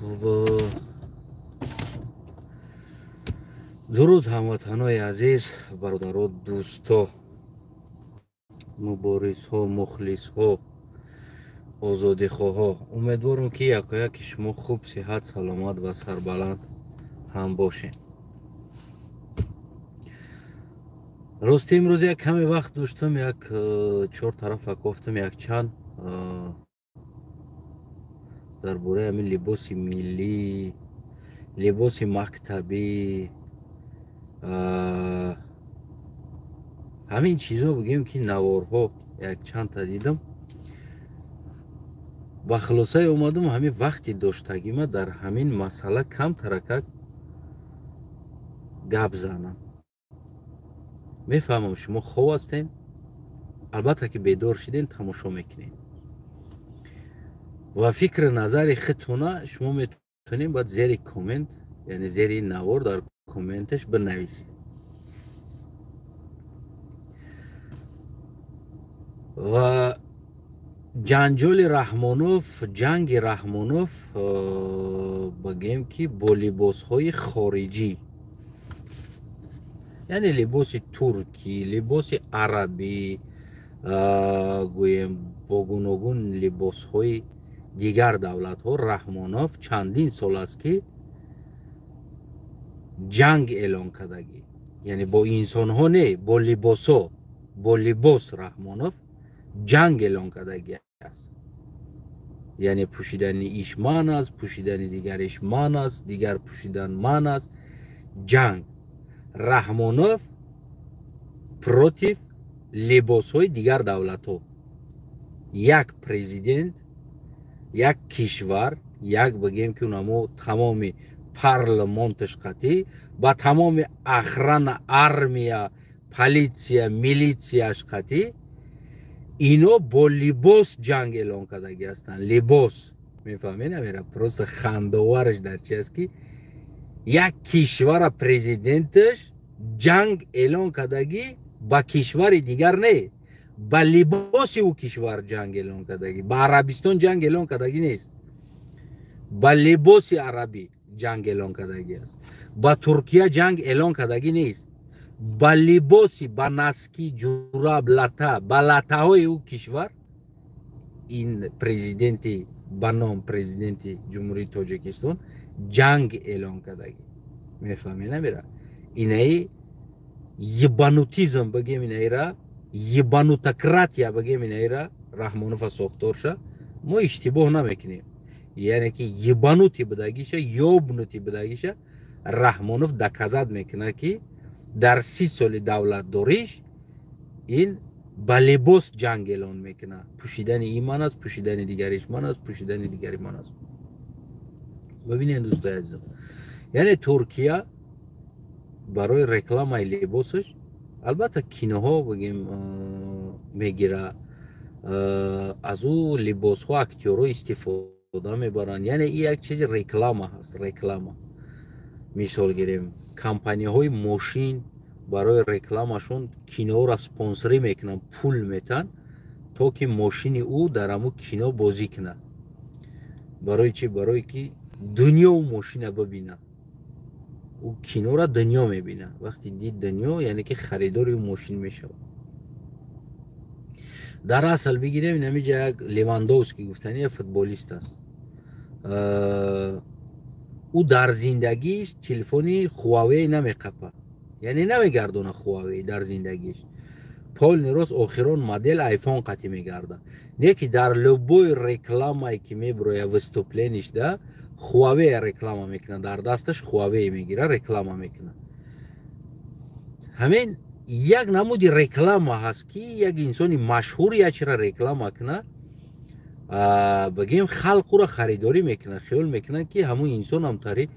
خب درود هموطنای عزیز، برادران، دوستا، مبارز ها، مخلص ها، آزادی خواه. امیدوارم که یکی شما خوب، صحت، سلامت و سربلند هم باشین. راستی امروز یک کمی وقت داشتم، یک چهار طرف گفتم یک چند درباره همین لباس ملی، لباس مکتبی، همین چیزا بگیم که نوارها یک چند تا دیدم و خلاصه اومدم همین وقتی داشتگیم در همین مسئله کم ترکک گپ زنم. میفهمم شما خوب هستین، البته که بیدار شدین تماشا میکنین و فکر نظر خودتونه شما میتونین باید زیر کامنت، یعنی زیر نوار در کامنتش بنویسید. و جنجال رحمانوف، جنگ رحمانوف بگیم که با لباس های خارجی، یعنی لباس ترکی، لباس عربی، گویم با گوناگون لباس های دیگر دولت ها، رحمانوف چندین سال است که جنگ اعلان کردگی، یعنی با انسان ها نه، با لباس ها، با لباس رحمانوف جنگ اعلان کردگی است. یعنی پوشیدن ایش من است، پوشیدن دیگرش من است، دیگر پوشیدن من است. جنگ رحمانوف پروتیف لباس های دیگر دولت ها. یک پرزیدنت، یک کشور، یک بگیم که اونمو تمام پارلمانتش قطعی با تمام اخران ارمیا، پلیسیا، میلیسیاش قطعی، اینا با لباس جنگ اعلان کردگی هستن. لباس، میفهمین؟ نمیره پروست خندوارش در چی است که یک کشور پرزیدنتش جنگ اعلان کردگی با کشور دیگر نه، با لباس او کشور جنگ اعلان کردگی. با عربستان جنگ اعلان کردگی نیست، با لباس عربی جنگ اعلان کردگی است. با ترکیه جنگ اعلان کردگی نیست، با لباسی، با نسکی، جوراب، لطه، با لطه های او کشور این پرزیدنت با نام پرزیدنت جمهوری تاجیکستان جنگ اعلان کردگی. میفهمین؟ نمیره اینه یبانوتیزم بگیم، اینه را یبانوتکراتیا بگیم، اینه را رحمانوف ساختارشه. ما اشتباه نمیکنیم، یعنی که یبانوتی بدگیشه، یوبنوتی بدگیشه. رحمانوف دکازد میکنه که در 30 سال دولت داریش این با لباس جنگ اعلان میکنه. پوشیدن ایمان است، پوشیدن دیگریش من است، پوشیدن دیگری من است. ببینید دوستای عزیزم، یعنی ترکیه برای رکلام لباسش، البته کینوها بگیم میگیره، از او لباس ها اکتیورها استفاده میبرن. یعنی این یک چیز رکلام هست. رکلام مثال گیریم کمپانی های ماشین برای رکلامشون کینو را سپانسری میکنن، پول میتن تا که ماشین او در همون کینو بازی کنه. برای چی؟ برای که دنیا و ماشین ببینه، او کینو را دنیا میبینه. وقتی دید دنیا یعنی که خریدار او ماشین میشه. در اصل بگیریم نمیجا یک لیواندوفسکی گفتنی یک فوتبالیست است، او در زندگیش تلفنی خواوی نمیقپه، یعنی نمیگردونه خواوی در زندگیش. پول نیروس آخران مدل ایفون قطعی میگرده، نه که در لبوی رکلامایی که میبروی وستوپلینش ده خواوی رکلام میکنه، در دستش خواوی میگیره رکلام میکنه. همین یک نمودی رکلام هست که یک انسانی مشهور یا چرا رکلام کنه، بگیم خلق را خریداری میکنه، خیال میکنه که همون انسان هم تاری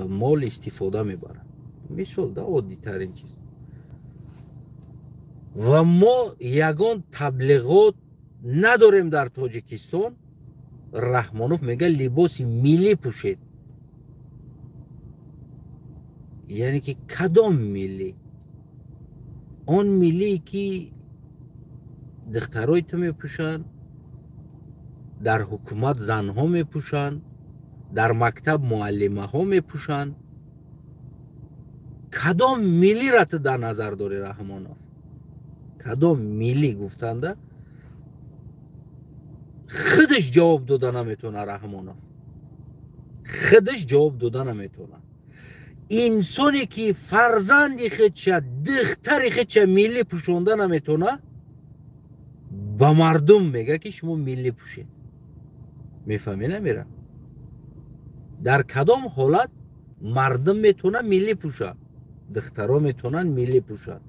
مال استفاده میبره. مثال ده عادی ترین چیز. و ما یگان تبلیغات نداریم در تاجیکستان. رحمانوف میگه لباس ملی پوشید، یعنی که کدام ملی؟ آن ملی که دخترای تو میپوشن، در حکومت زنها میپوشن، در مکتب معلمه ها میپوشن. کدام ملی را تو در نظر داری رحمانов؟ کدام ملی گفتنده خودش جواب دادن نمیتونه رحمانов، خودش جواب دادن نمیتونه. انسانی که فرزندی خودشه دختری خودشه ملی پوشونده نمیتونه با مردم میگه که شما ملی پوشین. میفهمی نمیره؟ در کدام حالت مردم میتونه ملی پوشه، دخترها میتونن ملی پوشن؟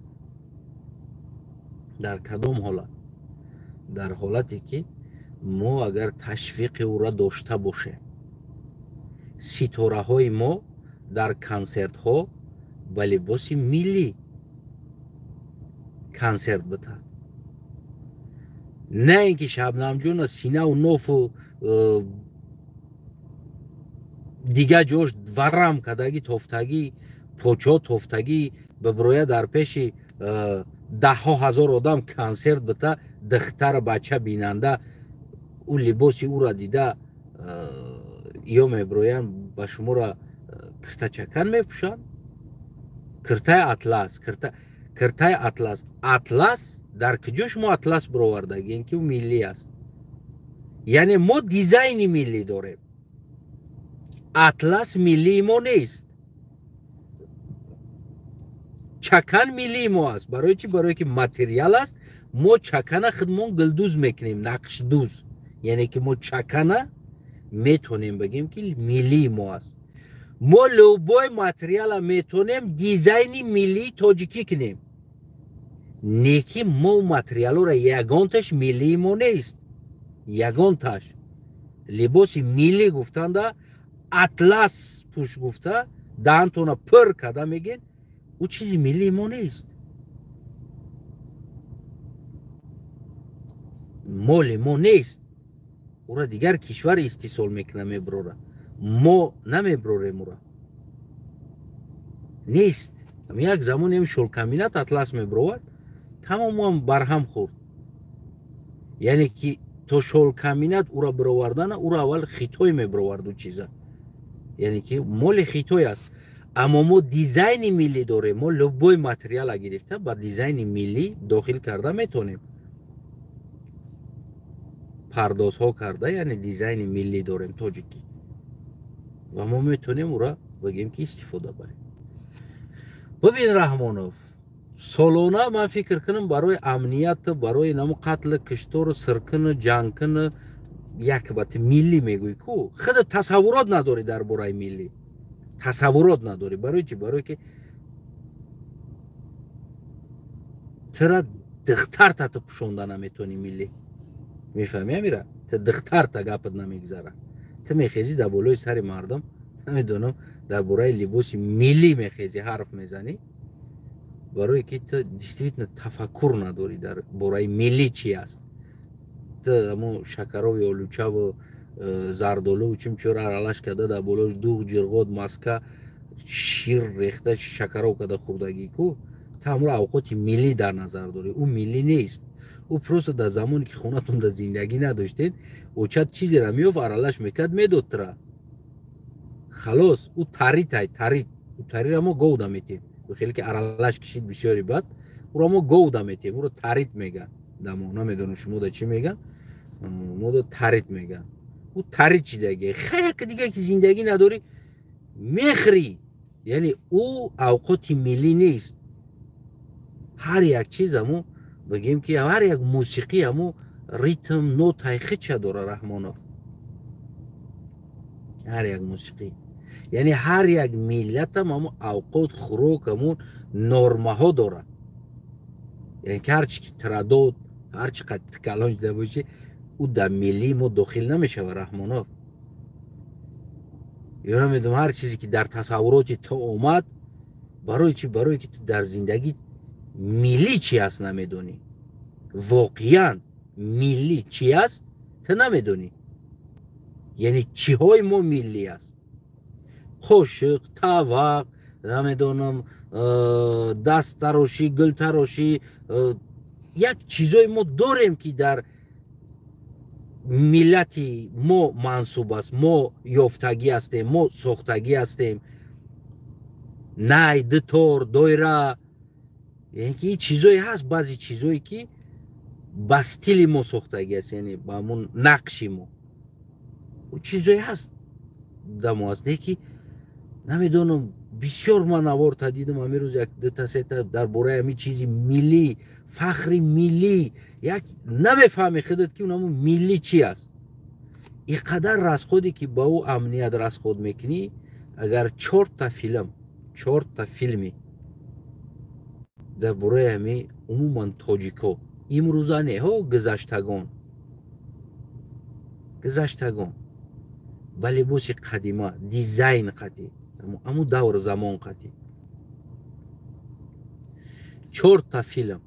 در کدام حالت؟ در حالتی که ما اگر تشویق او را داشته باشه، ستاره های ما در کنسرت ها با لباس ملی کنسرت بتن، نه اینکه شبنم جون سینه و نوف و دیگه جوش ورم کدگی توفتگی پوچو توفتگی ببرویه در پیش 10,000 آدم کنسرت بته، دختر بچه بیننده او لباسی او را دیده یا میبروین با شما را کرته چکن میپوشن. کرته اطلس، کرته اطلس، اطلس در کجاش ما اطلس برآوردگی؟ اینکه او ملی است. یعنی ما دیزاین ملی داریم، اطلس ملی ما نیست. چکن ملی ما است. برای چی؟ برای که متریال است. ما چکن خودمون گلدوز میکنیم، نقش دوز. یعنی که ما چکن میتونیم بگیم که ملی ما است. ما لوبای متریال میتونیم دیزاین ملی تاجیکی کنیم. نیکی ما متریال را یگانتش ملی ما نیست. یگانتش لباس ملی گفتن ده اطلس پوش گفته دهنتون پر کده میگین او چیزی ملی ما نیست. مال ما نیست. او را دیگر کشور استیصال میکنه میبروره، ما نمیبروریم او را. نیست. یک زمانی هم شلکمینت اطلس میبرود تمام هم برهم خورد. یعنی که تو شلکمینت او را برواردن او را اول خیتوی میبرورد و چیزا، یعنی که مال خیتوی است. اما ما دیزاین ملی داریم. ما لبوی متریال گرفته با دیزاین ملی داخل کرده میتونیم پرداز ها کرده، یعنی دیزاین ملی داریم تاجیکی و ما میتونیم او را بگیم که استفاده بریم. ببین رحمانov، سالانه من فکر کنم برای امنیت، برای نمو قتل کشتار سرکن جنگکن یک بات ملی میگوی کو خود تصورات نداری در برای ملی، تصورات نداری. برای چی؟ برای که ترا دختر تا پوشونده نمیتونی ملی. میفهمی میره؟ تا دختر تا گپت نمیگذاره. تو میخیزی در بالای سر مردم نمیدونم در برای لباس ملی میخیزی حرف میزنی، برای که تو دیستویت تفکر نداری در برای ملی چی است. تو امو شکرها و آلوچه و زردالو و چمچور ارالش کده در بالای دوغ جرغاد مسکه شیر ریخته شکرها کده خوردگی کو تا امو اوقات ملی در نظر داری. او ملی نیست. او پروست در زمانی که خونتون در زندگی نداشتین او چند چیزی را میوف ارالش میکد میدود ترا خلاص. او تاری را ما گوده میتیم. خیلی که ارالش کشید بسیاری بد او را ما گوده میتیم. او را تاریت میگن. دمو نمیدونم شما دا چی میگن، ما دا تاریت میگن. او تاریت چی دیگه؟ خیلی که دیگه که زندگی نداری میخری. یعنی او اوقات ملی نیست. هر یک چیز همو بگیم که هر یک موسیقی همو ریتم نوتای خیچه داره رحمانov. هر یک موسیقی یعنی هر یک ملت هم همو اوقات خوراک همون نرمه ها داره. یعنی که هرچی که ترداد هرچی قد کلانج ده باشه او در ملی ما داخل نمیشه و رحمانov. یا نمیدونم هر چیزی که در تصورات تو اومد برای چی؟ برای که تو در زندگی ملی چی است نمیدونی. واقعا ملی چی است تو نمیدونی. یعنی چی های ما ملی است؟ خوشق، توق، نمیدونم دست تراشی، گل تراشی، یک چیزای ما داریم که در ملتی ما منصوب است، ما یافتگی هستیم، ما ساختگی هستیم، نه دتور دویره. یعنی که این چیزایی هست، بعضی چیزایی که با استیل ما ساختگی است، یعنی با همون نقشی ما و چیزایی هست در ما هست که نمیدونم. بسیار من نوار دیدم همین روز یک دو سه تا در باره همین چیزی ملی، فخری ملی، یک نمیفهمی خودت که اونم ملی چی است. اینقدر رسخودی که با او امنیت رسخود میکنی. اگر 4 تا فیلمی در باره همین عموما تاجیکا امروزانه ها گذشتگان با لباس قدیما، دیزاین قدیم، امو دور زمان قدیم، 4 تا فیلم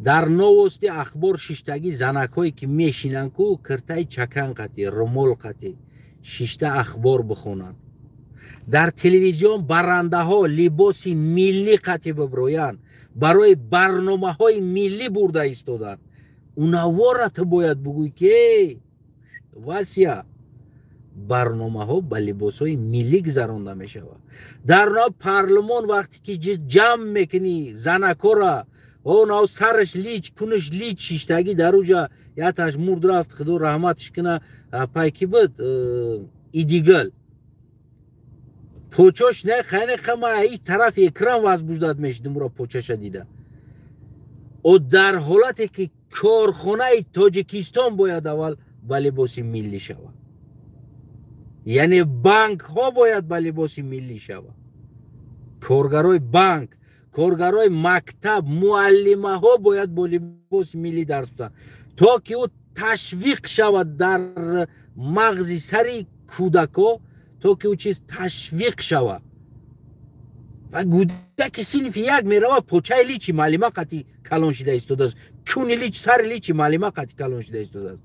در نوستی اخبار ششتگی زنک هایی که میشینن کو کرتای چکن قطی، رمول قطی، ششته اخبار بخونن. در تلویزیون برنده ها لباس ملی قطی ببروین، برای برنامه های ملی برده ایستادن. اونها تو باید بگوی که واسیا برنامه ها با لباس های ملی گذرانده می شود. در پارلمان وقتی که جمع میکنی زنکا را، اون سرش لیچ کنش لیچ شیشتگی در اوجا یا تاش مرد رفت خدا رحمتش کنه پایکی بود ایدیگل پوچوش نه خیلی خما ای طرف اکرام واز بجداد میشدم را پوچش دیده. و در حالتی که کارخانه تاجیکستان باید اول با لباس ملی شود، یعنی بانک ها باید با لباس ملی شود، کارگرای بانک، کارگرای مکتب، معلمه ها باید با لباس ملی درس بدن تا که او تشویق شود در مغز سری کودکا، تا که او چیز تشویق شود. و کودک صنف یک میره پوچه لیچی معلمه قطعی کلان شده ایستاده است، کونی لیچ سر لیچی معلمه قطعی کلان شده ایستاده است.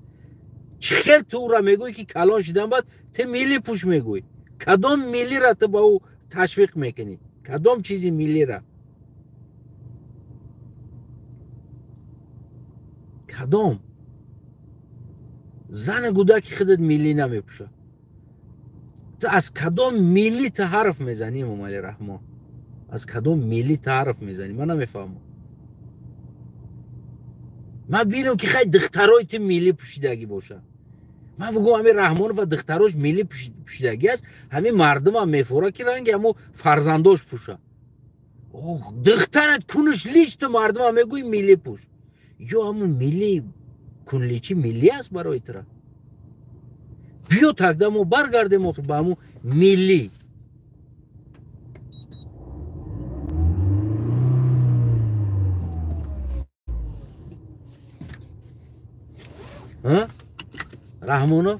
چه خیلی تو را میگوی که کلان شدن بعد ته ملی پوش میگوی. کدام ملی را تو با او تشویق میکنی؟ کدام چیزی ملی را؟ کدام؟ زن کودک خودت ملی نمیپوشه. تو از کدام ملی تا حرف میزنی ممالی رحمان؟ از کدام ملی تا حرف میزنی؟ من نمیفهمم. من بینم که خیلی دخترای تو ملی پوشیدگی باشه. من بگم همین رحمان و دختراش ملی پوشیدگی است، همین مردم هم میفوره که رنگ همو فرزنداش پوشه. دخترت کنش لیست مردم هم میگوی ملی پوش. یا همون ملی کنلیچی ملی است برای ترا. بیا تقدم و برگردیم و با همون ملی. رحمانو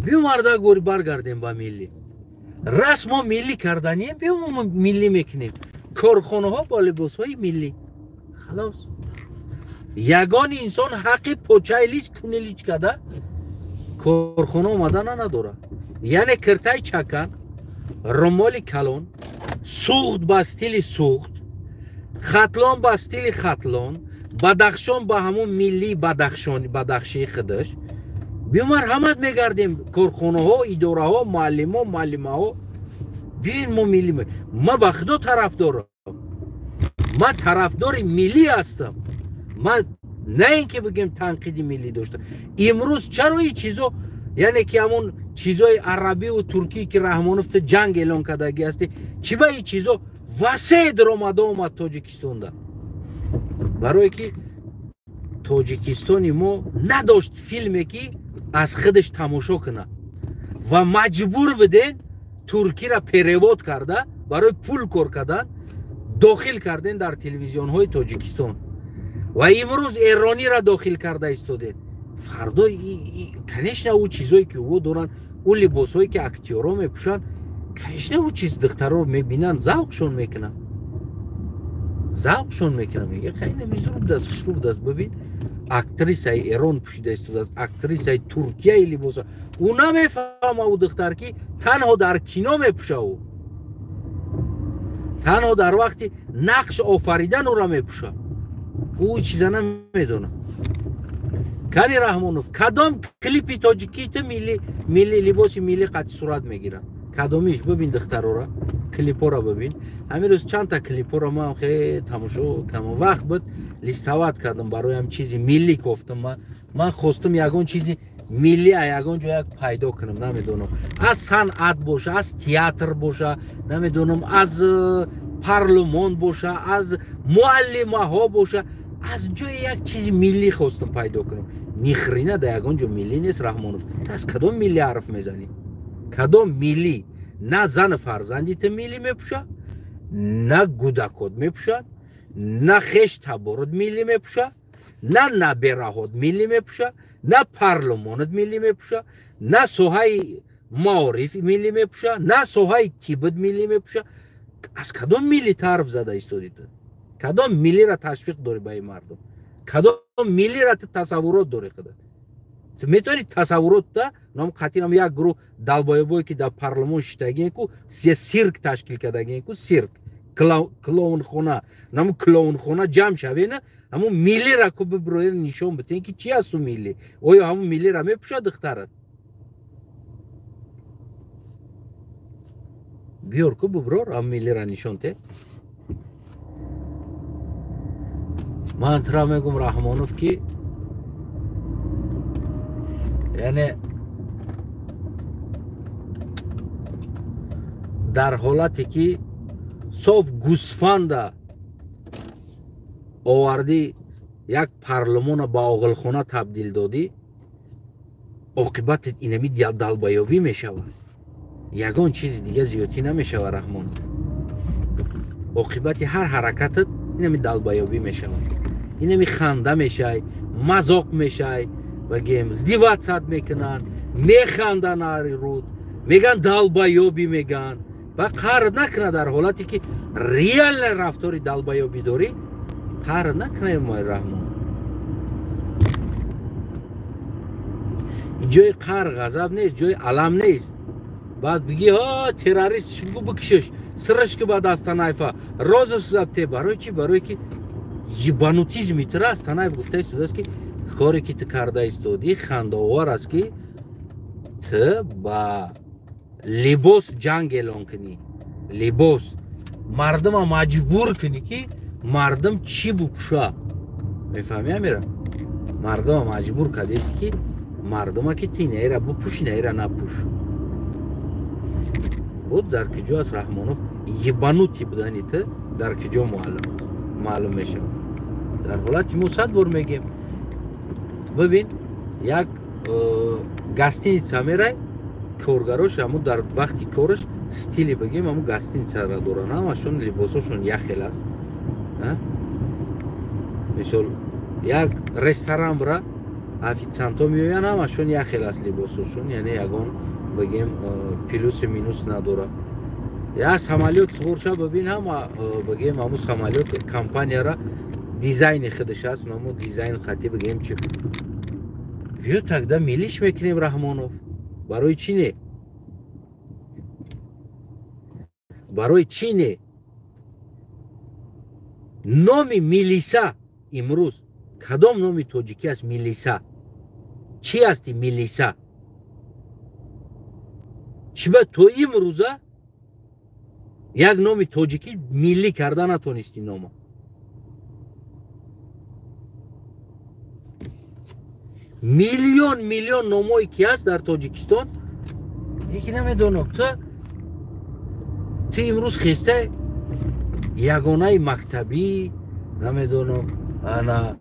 بیا مردا گوری برگردیم با ملی. رسم ما ملی کردنیه، بیا ما ملی میکنیم. کارخانه ها با لباس های ملی. خلاص یگان انسان حقی پوچه لیچ کنه لیچ کده کارخانه اومدن نداره. یعنی کرتای چکن، رمال کلان، سوخت با استیل سوخت، خطلان با استیل خطلان، بدخشان با همون ملی بدخشی خودش. بیمار همت میگردیم کارخانه ها، اداره ها، معلمه ها. بیاین ما ملی ما با خدا طرفدارم. ما طرفدار ملی هستم. ما نه اینکه بگیم تنقیدی ملی داشتم. امروز چرا این چیزا، یعنی که همون چیزای عربی و ترکی که رحمانوف تو جنگ اعلان کردگی هستی، چی با این چیزا واسه درآمد اومد تاجیکستان ده؟ برای که تاجیکستانی ما نداشت فیلمی که از خودش تماشا کنه و مجبور بدن ترکی را پریواد کرده برای پول کار کردن داخل کردن در تلویزیون های تاجیکستان و امروز ایرانی را داخل کرده ایستادن. فردا کنشنه او چیزایی که او دارن، او لباس هایی که اکتیورا میپوشن، کنشنه او چیز دخترها میبینن ذوقشون میکنن. میگه خیلی میزروب دست خشروب دست. ببین اکتریسای ایران پوشیده ایستاده است، اکتریسای ترکیه لباس او نمیفهمه. او دختر که تنها در کینا میپوشه، او تنها در وقتی نقش آفریدن او را میپوشه. او چیزا نمیدونه. کاری رحمانوف کدام کلیپی تاجیکی تو ملی لباسی ملی قد صورت میگیرن کدامیش ببین دخترا را کلیپا را ببین همین روز چند تا کلیپا را ما هم خیلی تماشا کم وقت بود لیستوات کردم برایم چیزی ملی گفتم من خواستم یگان چیزی ملی یگان جا یک پیدا کنم نمیدونم از صنعت باشه از تئاتر باشه نمیدونم از پارلمان باشه از معلمه ها باشه از جای یک چیزی ملی خواستم پیدا کنم نیخرینه در یگان جا ملی نیست رحمانوف تا از کدام ملی حرف میزنی کدام ملی نه زن فرزندیت ملی میپوشه نه گودکات میپوشن نه خش تبارت ملی میپوشه نه نبرهات ملی میپوشه نه پارلمانت ملی میپوشه نه سوهای معارف ملی میپوشه نه سوهای تیبت ملی میپوشه از کدام ملی طرف زده ایستادی تو کدام ملی را تشویق داری به این مردم کدام ملی را تصورات داری خودت تو میتونی تصورات تا نام قطعی نام یک گروه دلبایبایی که در پارلمان شدگی کو سیرک تشکیل کردگی کو سیرک کلون خونه نام کلون خونه جمع شوی نه همون ملی را کو ببروی نشون بتین که چی است تو ملی آیا همون ملی را میپوشه دخترت بیار کو ببرور هم ملی را نشون ته من ترا میگم رحمانوف که یعنی در حالتی که صاف گوسفند آوردی یک پارلمان با آغلخانه تبدیل دادی عاقبت اینمی دلبایابی میشود یگان چیز دیگه زیادی نمیشود رحمان عاقبت هر حرکتت اینمی دلبایابی میشود اینمی خنده میشه مذاق میشه بگیم زدیوات صد میکنن میخندن هر رود میگن دلبایابی میگن و قهر نکنه در حالتی که ریال رفتاری دلبایابی داری قهر نکنه مای رحمان این جای قهر غضب نیست جای علم نیست بعد بگی ها تروریست بگو بکشش سرش که بعد از تنایفه راز سبته برای چی برای که یبانوتیزم میتره از تنایف گفته است که کاری که تو کرده ایستادی خنده‌آور است که تو با لباس جنگ اعلان کنی لباس مردم ها مجبور کنی که مردم چی بپوشه میفهمی امیرم مردم ها مجبور کرده است که مردم ها که تینه ایره بپوشی نه ایره نپوش بود در کجا از رحمانوف یبانوتی بودنی تو در کجا معلوم میشه در حالت ما 100 بار میگیم ببین یک گاستینیتسا میره کارگراش همون در وقتی کارش استیلی بگیم همون گاستینیتسا را دارن همشون لباساشون یخل است مثل یک رستوران برا افیتسانتا میوین همشون یخل است لباساشون یعنی یگان بگیم پلوس مینوس نداره یا سمالیوت سورشا ببین هم بگیم همون سمالیوت کمپانیا را دیزاین خودش است نامو دیزاین خطی بگیم چی بیا تقدم میلیش میکنیم رحمانوف برای چی نه برای چی نه نامی میلیسا امروز کدام نامی تاجیکی است میلیسا چی هستی میلیسا چی به تو امروزه یک نامی تاجیکی میلی کرده نتونستی نامو میلیون نامایی که هست در تاجیکستان یکی نمیدونم تو امروز خسته یگانه مکتبی نمیدونم انا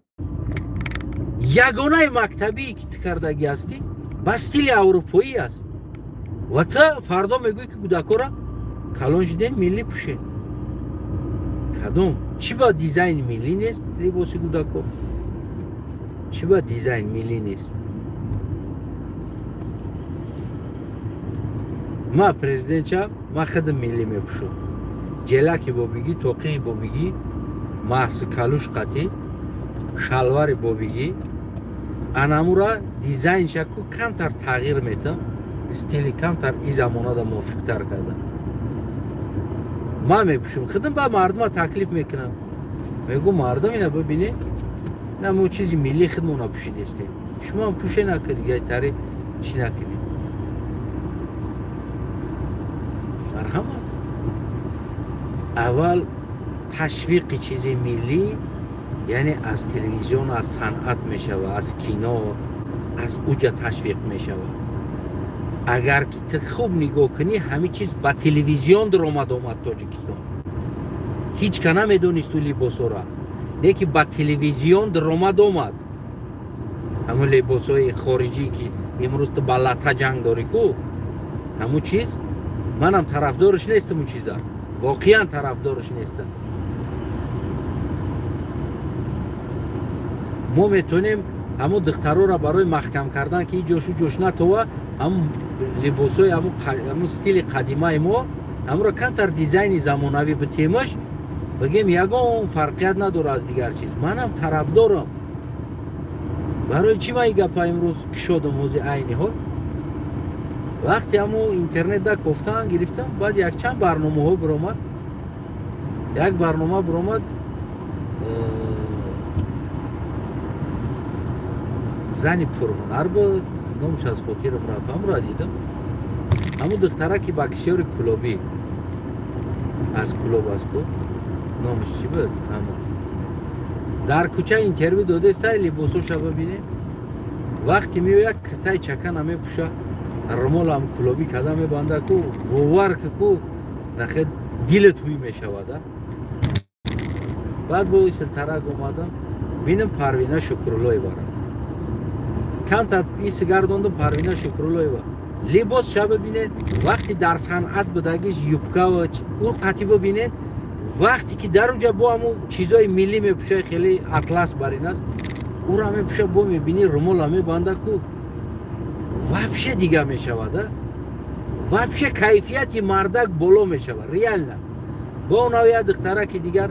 یگانه مکتبی که تو کردگی هستی بستیل اروپایی است و تو فردا میگوی که کودکا را کلانج دین ملی پوشه کدوم چی با دیزاین ملی نیست لباس کودکا چی با دیزاین ملی نیست ما پرزیدنت چم ما خودم ملی میپوشم جلکی با بگی توقی با بگی محس کلوش قطی شلوار با بگی انامورا دیزاین شکو کمتر تغییر میتم استیلی کمتر ای زمانه دا موافق تر کرده ما میپوشم خودم با مردم تکلیف میکنم میگو مردم اینا ببینی نه مو چیزی ملی خودمون پوشیده استیم شما هم پوشه نکردی یه تری چی نکنی مرحمت اول تشویق چیز ملی یعنی از تلویزیون از صنعت می شود از کینو از اوجا تشویق می شود اگر که خوب نگاه کنی همه چیز با تلویزیون در آمد تاجیکستان هیچ که نمیدونست تو لباسا را نه که با تلویزیون در آمد همون لباسای خارجی که امروز تو با لطه جنگ داری کو همون چیز منم طرفدارش نیستم اون چیزا واقعا طرفدارش نیستم ما میتونیم همون دخترها را برای محکم کردن که جوشو جوش نتوه همون لباسای همون ستیل قدیمه ما همون را کنتر دیزاین زمانوی بتیمش بگیم یگان فرقیت نداره از دیگر چیز منم طرفدارم برای چی من این گپا امروز کشودم موزی عینی ها وقتی همو اینترنت دا گفتن گرفتم بعد یک چند برنامه ها برامد یک برنامه برامد زنی پرهنر بود نامش از خاطرم رفتم را دیدم همو دختره که با کشور کلابی از کلاب از کو نامش چی بود همو در کوچه اینترویو داده است لباسوش رو ببینه وقتی میوید کرتای چکن همه پوشه رمال هم کلابی کده میبنده کو باور که کو نخید دیل توی میشوده بعد با ایست ترک اومدم بینم پروینه شکرالله بارم کم تا ایست گرداندم پروینه شکرالله بارم لباس شب ببینید وقتی در صنعت بدگیش یوبکا و او قطعی ببینید وقتی که در اونجا با همون چیزای ملی میپوشه خیلی اطلس برین است او را میپوشه با میبینی رمال همه بنده کو وابشه دیگه میشود وابشه کیفیتی مردک بالا میشود ریال نه با اون نوعی دختره که دیگر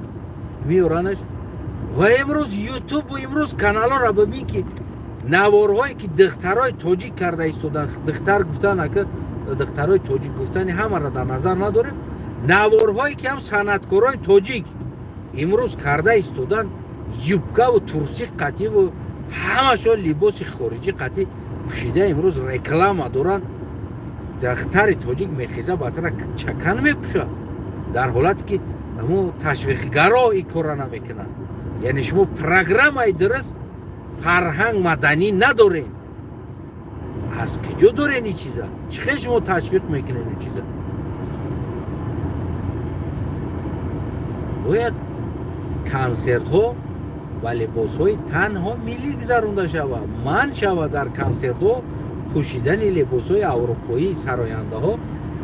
میورانش و امروز یوتیوب و امروز کانال ها را ببین که نوارهایی که دخترهای تاجیک کرده ایستادن دختر گفتن که دخترهای تاجیک گفتن همه را در نظر نداریم نوارهایی که هم صنعتکارای تاجیک امروز کرده ایستادن یوبکا و ترسی قطعی و همشون لباس خارجی قطعی پوشیده امروز رکلام دارن دختر تاجیک میخیزه بطره چکن میپوشه در حالتی که همون تشویقگرا این کار نمیکنن یعنی شما پروگرام های درست فرهنگ مدنی ندارین از کجا دارین این چیزا چخیلی شما تشویق میکنین این چیزا باید کنسرت ها و لباس های تنها ملی گذرونده شود من شود در کنسرت ها پوشیدن لباس های اروپایی سراینده ها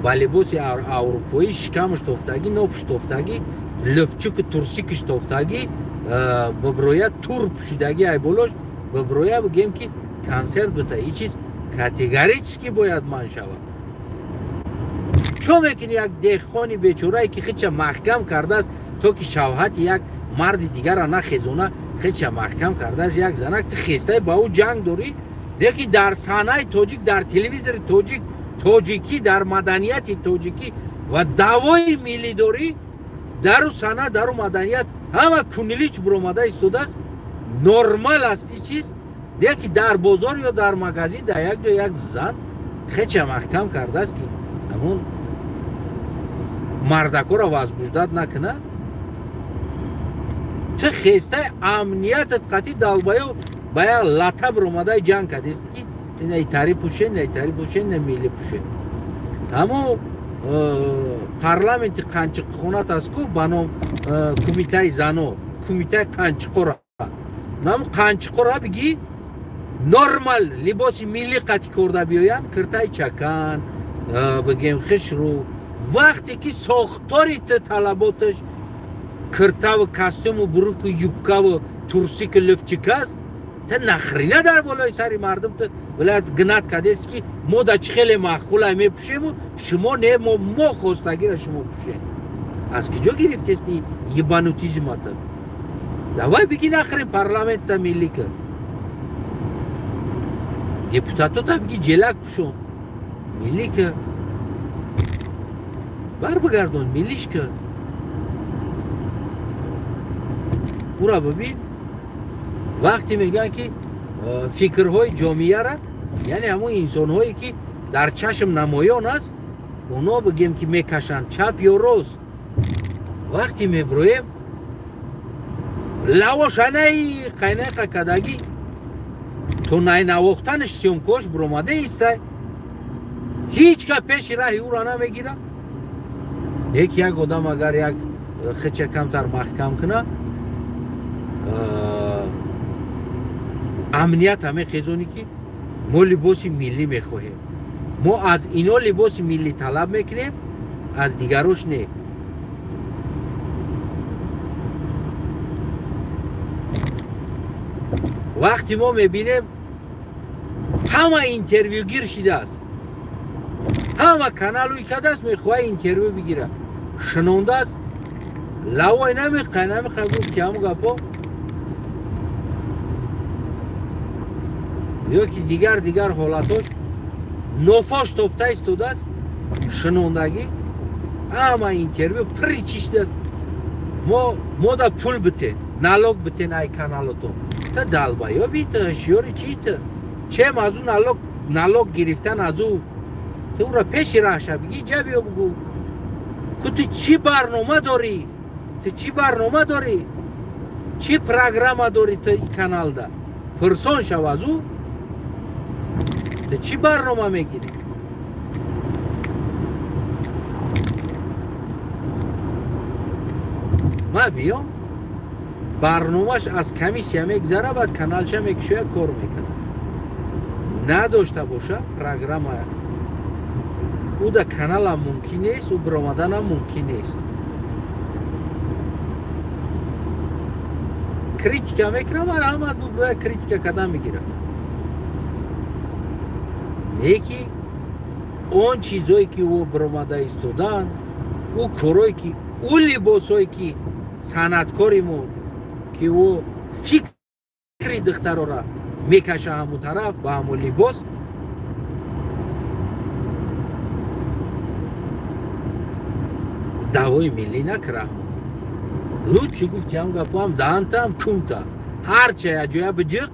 و لباس اروپایی شکمش تفتگی نافش تفتگی لفچک ترسیکش تفتگی ببرویه تور پوشیدگی ای بولوش ببرویه بگیم که کنسرت بتا این چیز کاتگوری چیز که باید من شود چون میکنی یک دهخانی بیچورهی که خیلی محکم کرده است تو که شوهت یک مرد دیگر را نخیزونه خیلی محکم کرده است یک زنک تو خیسته با او جنگ داری لیکن در صحنه تاجیک در تلویزیون تاجیکی در مدنیت تاجیکی و دعوای ملی داری در صحنه در مدنیت همه کنیلیچ برآمده ایستاده است نرمال است این چیز لیکن در بازار یا در مغازه در یک جا یک زن خیلی محکم کرده است که همون مردکو را وزبوجدت نکنه تو خیسته امنیتت قطعی دالبایو باید لطه برامده جنگ کرده است که نه تاری پوشه نه تاری پوشه نه میلی پوشه همون پارلمنت قنچق خونت است که بانام کمیته زنو کمیته قنچق را نام قنچق را بگی نرمال لباس ملی قطعی کرده بیاین کرتای چکن بگیم خش رو وقتی که ساختاری طلباتش کرتا و کاستوم و بروک و یوبکا و ترسیک لفچیک است تا نخرینه در بالای سری مردم تا ولایت گنات کده است که ما دا چخیل معقول همی پوشیم و شما نه ما خواستگی را شما پوشین از کجا گرفته استی یه بانوتیزم تا دوای بگی نخرین پارلمنت تا ملی کن دیپوتاتو تا بگی جلک پوشون ملی کن بر بگردون ملیش کن او را ببین وقتی میگن که фикрҳои ҷомеаро, яъне ҳамон инсонҳое ки дар чашм намоён аст, оно бигем ки мекашанд чап ё рост. вақте мебироем лавошанаи қайнақа кадагӣ то найнавохтанаш сёмкош биромада истай, ҳеҷ ка пеши раҳи ӯро намегира. як одам агар як хича камтар маҳкам кина, амният ҳаме хезони ки мо либоси миллӣ мехоҳем, мо аз ино либоси миллӣ талаб мекунем, аз дигарош не. вақте мо мебинем ҳама интервюгир шидааст, ҳама каналуи кадааст мехоҳад интервю бигира, шинондааст, лавой намеқай гуфт ки ҳамо гапо ё ки дигар ҳолатош нофош тофта истодааст, шинондагӣ ҳама интервю пири чӣ шудааст. мо да пул битен, налог битен ай каналотон. Та далбаёби та ҳушёри чӣ та? Чем аз ӯ налог гирифтан аз ӯ? Та ӯро пеши раҳша бигӣ ҷавё бигӯ. Ку ту чӣ барнома дорӣ? Ту чӣ барнома дорӣ? Чӣ программа дорӣ та и каналда? Пурсон шав аз ӯ. Ту чӣ барнома мегирӣ? ма биём барномаш аз комиссия мегзара, баъд каналша мекушояд кор мекунад. Надошта боша программа, ӯ да каналам мумкин нест, ӯ биромаданам мумкин нест. критика мекунам, марҳамат бубирояд критика кардан мегирад. не ки он чизое ки ӯ биромада истодан, ӯ корое ки ӯ либосое ки санъаткори мо ки ӯ фикри духтарора мекаша ҳамон тараф ба ҳамон либос, давои миллӣ накра. лучши гуфти ҳам гапоам даҳантам кунта ҳарча яҷоя биҷиқ.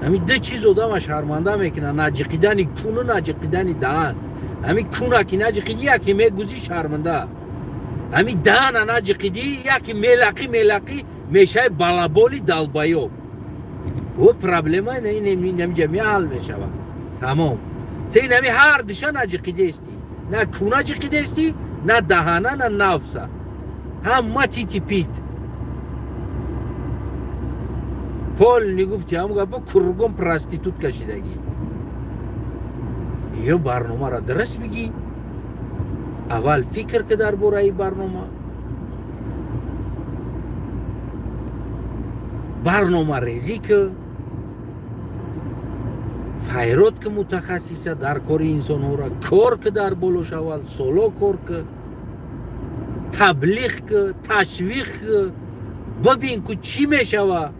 ҳамин ду чиз одама шарманда мекунад, наҷиқидани куну наҷиқидани даҳан. ҳамин куна ки наҷиқидӣ яке мегузӣ шарманда, ҳамин даҳана наҷиқидӣ яке мелақӣ мешаи балаболи далбаёб. ӯ проблемаи намиҷамия ҳал мешавад. тамом. ти нами ҳар душа наҷиқидестӣ, на куна ҷиқидестӣ, на даҳана, на нафса, ҳама титипит. пол нигуфти ҳам гапо кургон проститут кашидагӣ. ё барномаро дуруст бигӣ, аввал фикр ки дар бораи барнома резӣ ки файрод ки мутахассиса дар кори инсонҳоро, кор ки дар болош аввал соло кор ки таблиғ ки ташвиқ ки бибин ки чӣ мешавад.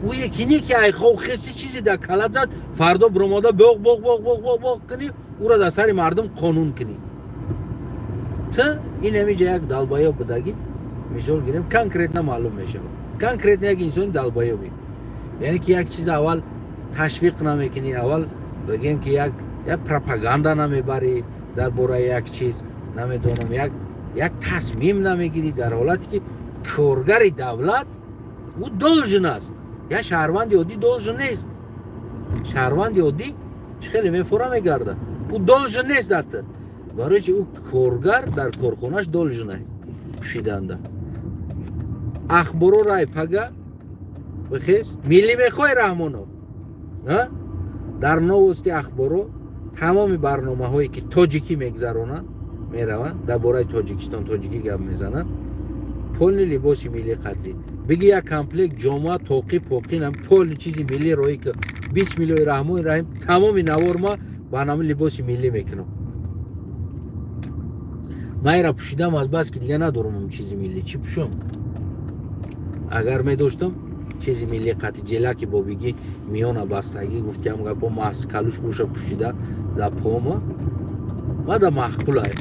ӯ яке не ки ай хоб хеси чизе дар калат зад, фардо биромада боғ кунӣ, ӯро дар сари мардум қонун кунӣ. ту ин ҳамиҷа як далбаёб будагӣ, мисол гирем конкретна маълум мешавад. конкретна як инсони далбаёбӣ, яъне ки як чиз аввал ташвиқ намекунӣ, аввал бигем ки як пропаганда намебарӣ дар бораи як чиз, намедонам як тасмим намегирӣ, дар ҳолате ки коргари давлат ӯ должен аст. як шаҳрванди оддӣ должен нест. шаҳрванди оддӣ чӣ хеле мефора мегарда, ӯ должен нест датта, барои чи ӯ коргар дар корхонааш должен ай пӯшиданда. ахборо рай пага бихез миллӣ мехоҳи раҳмонов дар новости ахборо тамоми барномаҳое ки тоҷикӣ мегзаронанд мераванд, дар бораи тоҷикистон тоҷикӣ гап мезананд, полни либоси миллӣ қатъӣ биги як комплект ҷома тоқӣ поқинам полни чизи миллӣ роӣ ки бисмиллоҳи раҳмони раҳим тамоми наворма барномаи либоси миллӣ мекунам. ман инро пӯшидам аз бас ки дига надорам чизи миллӣ, чӣ пӯшам? агар медоштам чизи миллӣ қатъӣ ҷелаки бобигӣ миёна бастагӣ гуфтиам гапо маҳз калуш боша пӯшида дар пома мада маъқулай.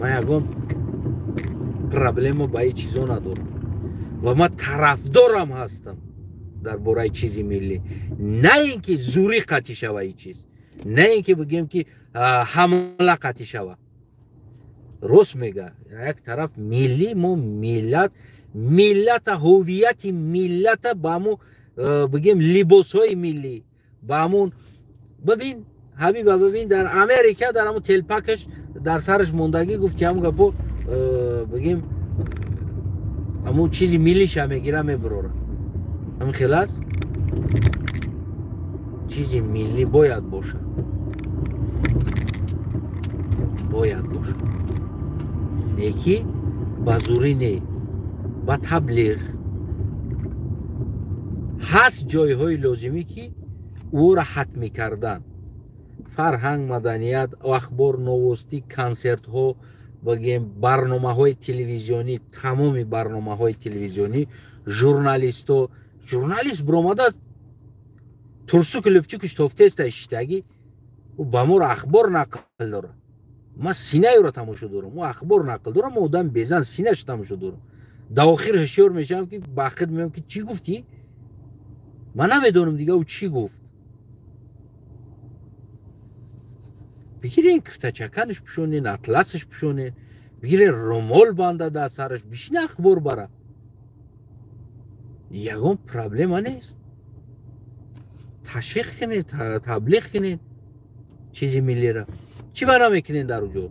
ман ягон проблема با این چیزا ندارم و ما طرفدارم هستم در برای چیزی ملی، نه اینکه زوری قطعی شوه این چیز، نه اینکه بگیم که حمله قطعی شوه. راست میگه یک طرف ملی، ما ملت هویت ملت با مو بگیم لباس های ملی با همون. ببین حبیبه، ببین در امریکا در همون تلپکش در سرش موندگی گفت که همون گپو بگیم همون چیزی ملیش هم میگیره میبروره. همین خلاص چیزی ملی باید باشه، باید باشه، یکی با زوری نه، با تبلیغ هست جای های لازمی که او را حتمی کردن. فرهنگ، مدنیت، اخبار، نوستی، کنسرت ها، بگیم برنامه های تلویزیونی، تمام برنامه های تلویزیونی، ژورنالیست ها، ژورنالیست برآمده است ترسو کلفچی کش تافته است اشتگی و با ما را اخبار نقل داره. ما سینه او را تماشا دارم، ما اخبار نقل دارم، ما آدم بیزن سینه ش تماشا دارم. دواخیر هشیار میشم که باخد میام که چی گفتی؟ من نمیدونم دیگه او چی گفت. بگیرین کرته چکنش پشونین، اطلسش پشونین، بگیرین رومال بانده در سرش بشین اخبار بره. یکم پرابلم نیست. تشویق کنین، تبلیغ کنین چیزی ملی را. چی بنا میکنین در اونجا؟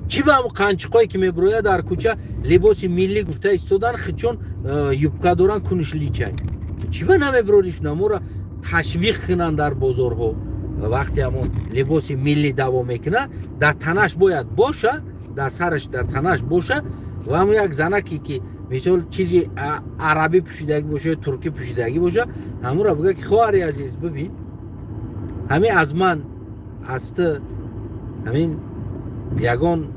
چی با همون قنچقایی که میبروید در کوچه لباس ملی گفته ایستادن خچون یوبکا دارن کنشلی چای. چی با نمیبروریشون همون را تشویق کنن در بازارها. وقتی همون لباس ملی دوام میکنه در تنش باید باشه، در سرش در تنش باشه و همون یک زنکی که مثال چیزی عربی پوشیدگی باشه، ترکی پوشیدگی باشه، همون را بگه که خواهری عزیز ببین همین از من است، همین یگان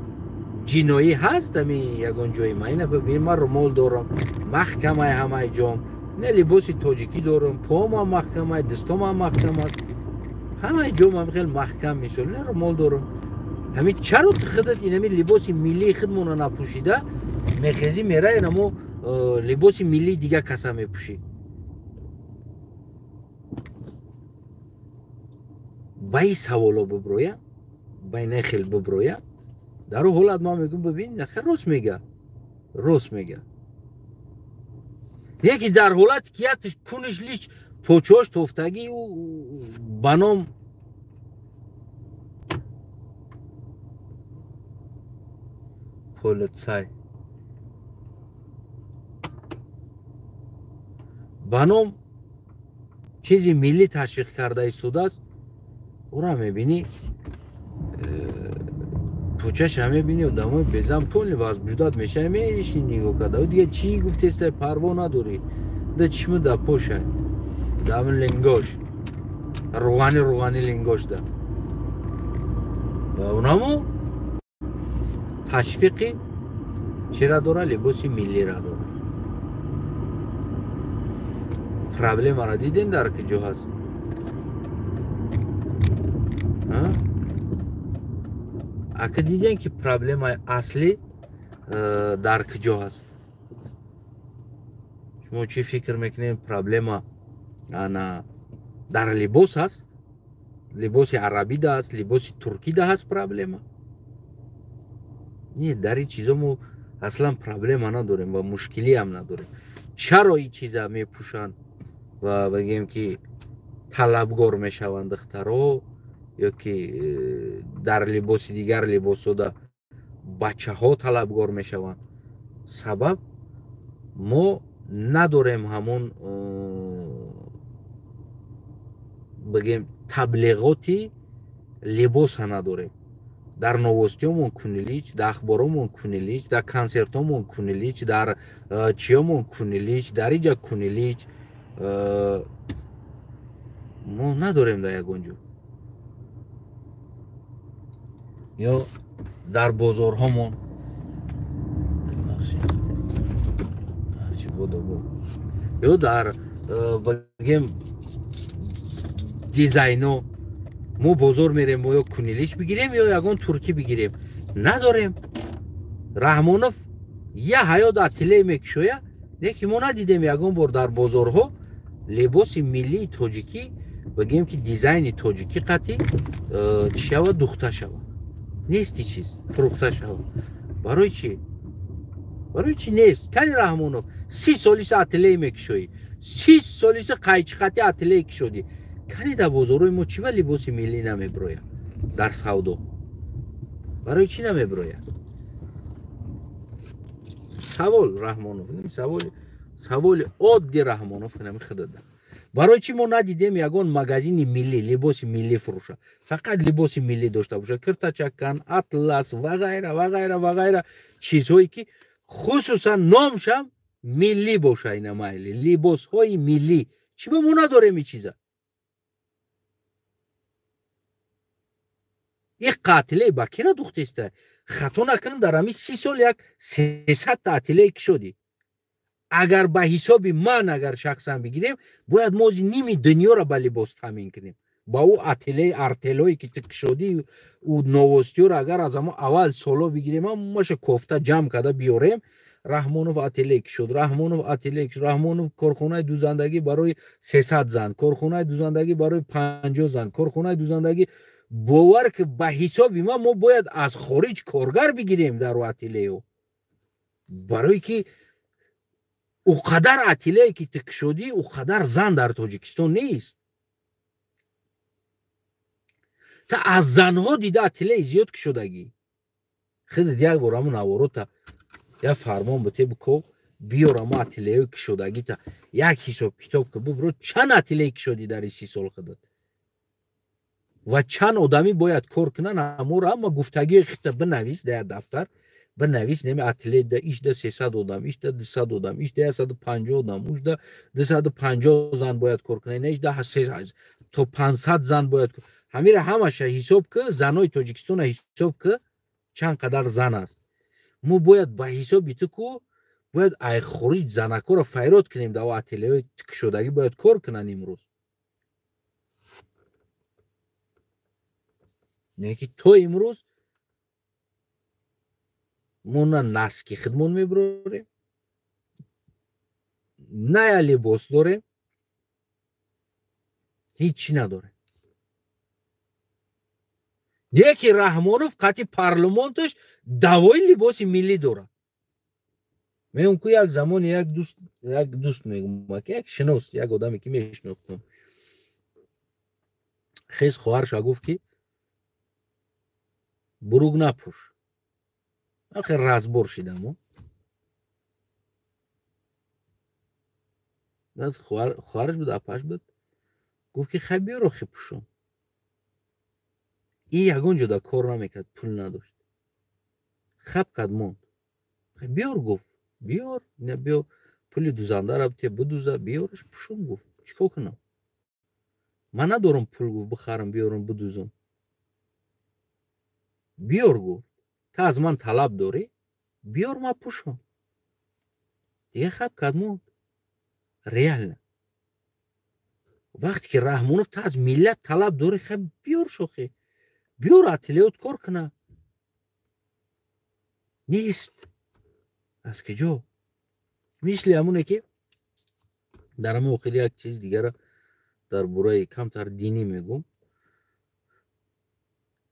جینایی هست، همین یگان جای من اینه ببین من رومال دارم محکمه همه جام، نه لباس تاجیکی دارم، پاهم هم محکمه، دستام هم محکمه است، همه جام هم خیلی محکم میشه، نه رومال دارم. همین چرا خودت این همین لباس ملی خودمون نپوشیده میخیزی میره اینمو لباس ملی دیگه کسا میپوشی؟ بای سوالا ببرویا، بای نخیل ببرویا. در اون حالت ما میگم ببین نخیر راست میگه، راست میگه. یکی در حالت که یتش کنش لیش پوچوش توفتگی و بنام پولتسای بنام چیزی ملی تشویق کرده ایستوده است، او را میبینی پوچش هم میبینی و دمای بزن پول واز بجداد میشه میشین نگاه کرده و دیگه چی گفتی است پروا نداری ده چشم ده پوشه ده همون لنگاش روغانی لنگاش ده و اونمو تشویقی چرا داره؟ لباسی ملی را داره. پرابلم را دیدین در کجا هست؟ اگه دیدین که پرابلم اصلی در کجا هست؟ شما چی فکر میکنین پرابلم در لباس هست؟ لباس عربی ده هست؟ لباس ترکی ده هست پرابلم؟ نه، در این چیزا ما اصلا پرابلم نداریم و مشکلی هم نداریم. چرا این چیزا میپوشن و بگیم که طلبگار میشوند دخترها یا که در لباس دیگر لباس ده بچه ها طلبگار میشوند؟ سبب ما نداریم همون بگیم تبلیغاتی لباس نداریم. در نوستیامون کنیلیچ، در اخبارامون کنیلیچ، در کنسرتامون کنیلیچ، در چیامون کنیلیچ، در اینجا کنیلیچ ما نداریم در یگونجو. یا در بازارهامون یا در بگیم دیزاینو ما بازار میریم یا کنیلیش بگیریم یا یگان ترکی بگیریم نداریم. رحمانوف یه حیات اتیله میکشویه نکی ما ندیدیم یگان بار در بازارها لباس ملی تاجیکی بگیم که دیزاین تاجیکی قطعی چی شود دخته شود نیستی چیز فروخته شود. برای چی؟ برای چی نیست؟ کنی رحمانوف 30 سالیس اتیله میکشویی 30 سالیس قایچ خطی اتیله کشودی کنی در بازارهای ما چی با لباس ملی نمیبروید در سودا؟ برای چی نمیبروید؟ سوال رحمانوف سوال عادی رحمانوف نمیخواد. برای چی ما ندیدیم یگان مغازین ملی لباس ملی فروشه فقط لباس ملی داشته باشه کرتچکن اطلس و غیره و غیره و غیره چیزهایی که خصوصا نامش هم ملی باشه. اینا مایلی لباس های ملی چی به ما نداریم این چیزا. یک قاتله باکی را دخته است خطا نکنم در همین 30 سال یک 300 قاتله شدی. اگر به حساب من اگر شخصا بگیریم باید ما نیمی دنیا را به لباس تامین کنیم با او ارتلایی که تک شدی او نوستی را اگر از ما اول سالا بگیریم ما ماشه کوفته جمع کرده بیاریم. رحمانوف اتله شد رحمانوف اتله شد رحمانوف کارخانه دوزندگی برای 300 زن کارخانه دوزندگی برای 50 زن کارخانه دوزندگی باور که به حساب ما باید از خارج کارگر بگیریم در اتله او برای که او قدر اتیله که تک شدی او قدر زن در تاجیکستان نیست. تا از زنها دیده اتیله زیاد کشودگی خیلی یک بار همون نوارو تا یک فرمان بته بکو بیارم اتیله کشودگی تا یک حساب کتاب که برو چند اتیله کشودی در 30 سال خداد و چند آدمی باید کار کنن اما گفتگی خیلی بنویس در دفتر بنویس نمی اتله ده ایش ده 300 آدم ایش ده 200 آدم ایش ده 150 آدم ایش ده 250 زن باید کار کنه ایش ده 300 تا 500 زن باید کار همین همش حساب که زنای تاجیکستان حساب که چند قدر زن است ما باید با حساب بیت کو باید ای خارج زنکا رو فیرات کنیم در اتله کشودگی باید کار کنن امروز نه که تو امروز ما نه نسکی خدمون میبروریم نه یا لباس داریم هیچی نداره. یکی رحمانوف قطعی پارلمانتش دوای لباس ملی داره. من اون که یک زمان یک دوست میگم که یک شناس یک آدمی که میشناختم خیز خواهرش گفت که بروگ نپوش آخه رازبور شدم بعد خواهرش بود اپاش بود گفت که خیلی بیار رو خیلی پوشم این یگان جدا کار نمیکرد پول نداشت خب کد موند بیار گفت بیار نه بیار پولی دوزنده را بتیه بدوزه بیارش پوشم گفت چیکار کنم من ندارم پول گفت بخرم بیارم بدوزم بیار گفت تا از من طلب داری بیار ما پوشم دیگه خب کد موند ریال نه وقتی که رحمانوف تا از ملت طلب داری خب بیار شوخی بیار اتلیوت کار کنه نیست از کجا مثل همونه که در همه خیلی یک چیز دیگر را در برای کمتر دینی میگم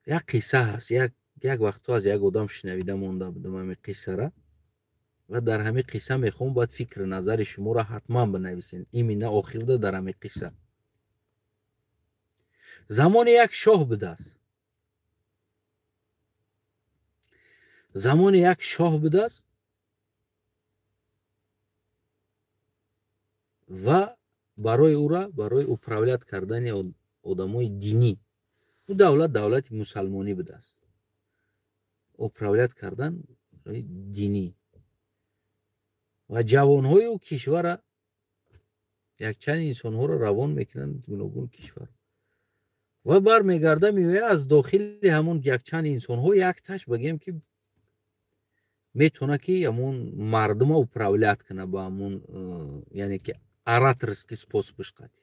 یک قصه هست یک وقت از یک آدم شنویده مونده بودم همین قصه را و در همین قصه میخوام باید فکر نظر شما را حتما بنویسین این نه آخر ده در همین قصه زمان یک شاه بوده است زمان یک شاه بوده است و برای او را برای اپراولیت کردن آدمای دینی او دولت مسلمانی بوده است اپراولیت کردن دینی و جوانهای او کشور یک چند انسان ها را روان میکنن گوناگون کشور و بر میگرده میوه از داخل همون یک چند انسان ها یک تاش بگیم که میتونه که همون مردم اپراولیت کنه با همون یعنی که ارات رسکی سپاس بشقاتی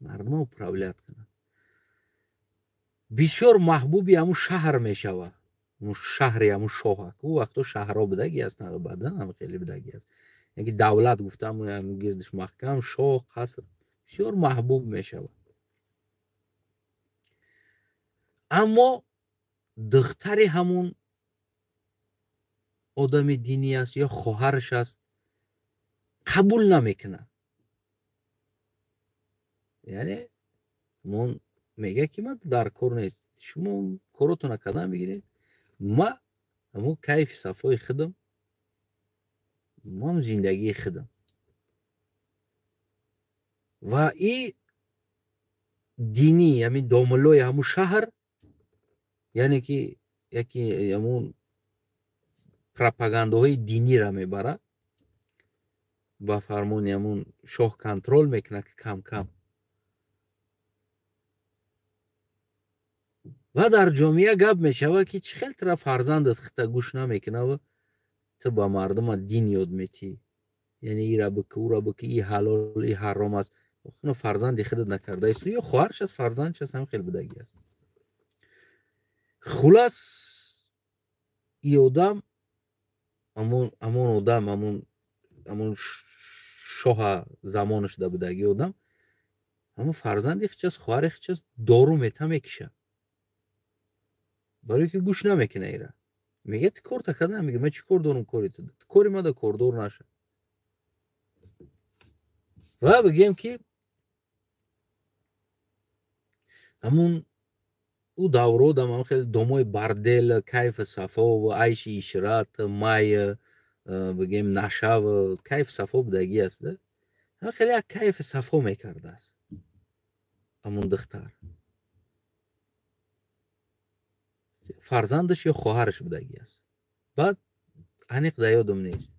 مردم اپراولیت کنه بسیار محبوبی همون شهر میشوه، همون شهری همون شاه که او وقتا شهرها بدگی است، نه بعدا هم خیلی بدگی است. یعنی دولت گفتم هم گردش محکم شاه قصر بسیار محبوب میشوه. اما دختری همون آدم دینی است یا خواهرش است قبول نمیکنه. یعنی من میگه که من در کار نیست، شما کارتون کدام بگیرید، ما همون کیف صفای خودم، ما هم زندگی خودم. و این دینی همین داملوی همون شهر، یعنی که یکی همون پروپاگانداهای دینی را میبره با فرمان همون شاه کنترل میکنه که کم کم. و در جامعه گپ میشوه که چه خیلی طرف فرزندت خطا گوش نمیکنه و تو با مردم دین یاد میتی، یعنی ای را بکه او را بکه، ای حلال ای حرام است، خونه فرزند خودت نکرده است یا خواهرش از فرزندش است، هم خیلی بدگی است. خلاص ای آدم همون آدم همون شاه زمانش ده بدگی آدم همون فرزند خیچ خواهر خیچ دارو میته میکشه، برای که گوش نمیکنه. ایره میگه تی کار تکده، میگه من چی کار دارم کاری تو کاری ما ده کار دار نشه. و بگیم که همون او دورو دم هم خیلی دومای بردل کیف صفا و عیش اشرت مای بگیم نشه و کیف صفا بدگی است ده. هم خیلی یک کیف صفا میکرده است همون دختر، فرزندش یا خواهرش بدگی است. بعد انیق ده یادم نیست،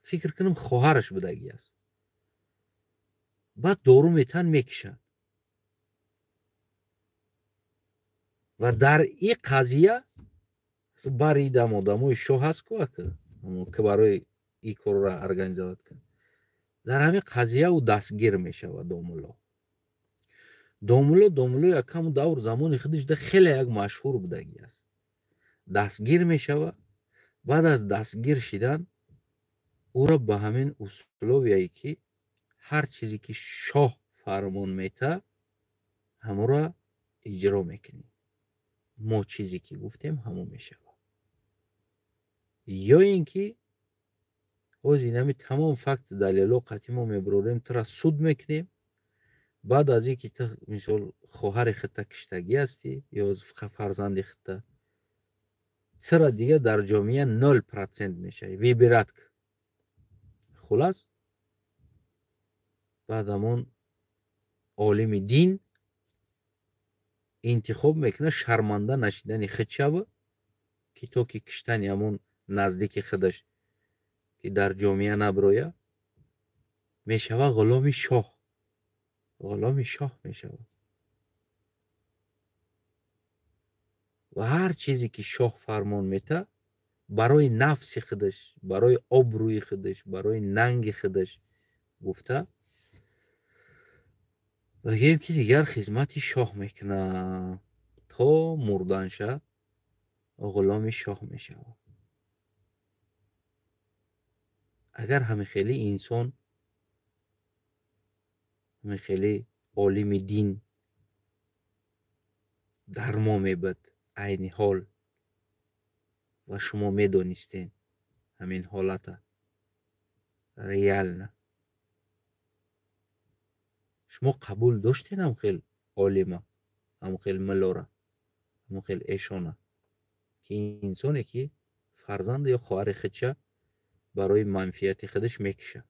فکر کنم خواهرش بدگی است. بعد دارو میتن میکشن و در این قضیه برای دم آدمای شو هست که برای این کار را ارگانیزovat کن. در همین قضیه او دستگیر میشه و دوملو یکم دور زمان خودش ده خیلی یک مشهور بودگی است. دستگیر میشه و بعد از دستگیر شدن او را به همین اصولویی که هر چیزی که شاه فرمان میته همون را اجرا میکنی، ما چیزی که گفتیم همون میشه. یا اینکه از اینمی تمام فکت دلیل و قطعی ما میبروریم تو را سود میکنیم. بعد از اینکه تو مثال خواهر خطه کشتگی هستی یا فرزند خطه تو را دیگه در جامعه 0% میشه وی برد که خلاص. بعد همون عالم دین انتخاب میکنه شرمنده نشیدن خود شوه که تو که کشتن همون نزدیک خودش که در جامعه نبرویه میشوه غلام شاه میشوه و هر چیزی که شاه فرمان میته برای نفس خودش، برای آبروی خودش، برای ننگ خودش گفته و بگیم که دیگر خدمت شاه میکنه تا مردنشه غلام شاه میشوه. اگر همه خیلی انسان همه خیلی عالم دین در ما میبد عین حال و شما میدونستین همین حالت ریال نه، شما قبول داشتین هم خیلی عالمه، هم خیلی ملوره، هم خیلی ایشانه که این انسانی که فرزند یا خواهر خودشه برای منفیت خودش میکشه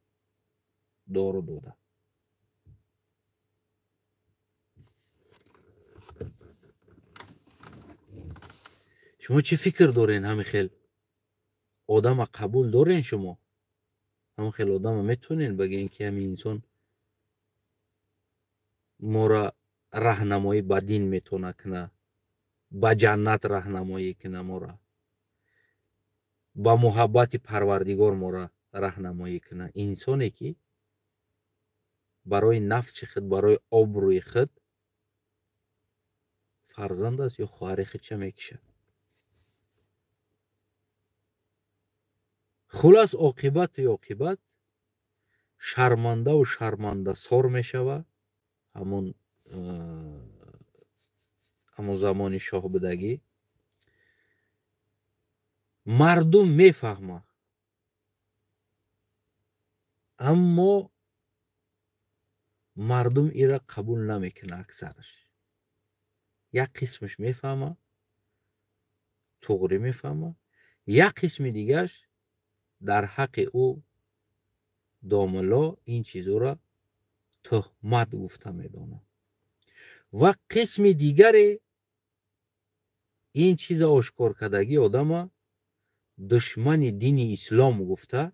دارو داده. شما چی فکر دارین؟ همین خیلی آدم قبول دارین؟ شما همین خیلی آدم میتونین بگین که همین انسان ما را راهنمایی به دین میتونه کنه، به جنت راهنمایی کنه، ما را با محبت پروردگار ما را راهنمایی کنه. انسانی که برای نفس خود، برای آبروی خود فرزند است یا خواهر خودش میکشه. خلاص عاقبت شرمنده و شرمنده سار میشوه. همون زمانی شاه بدگی مردم میفهمه، اما مردم ایره قبول نمیکنه. اکثرش یک قسمش میفهمه، توغری میفهمه، یک قسم دیگرش در حق او داملا این چیزو را تهمت گفته میدانه و قسم دیگری این چیز آشکار کردگی آدم دشمن دین اسلام گفته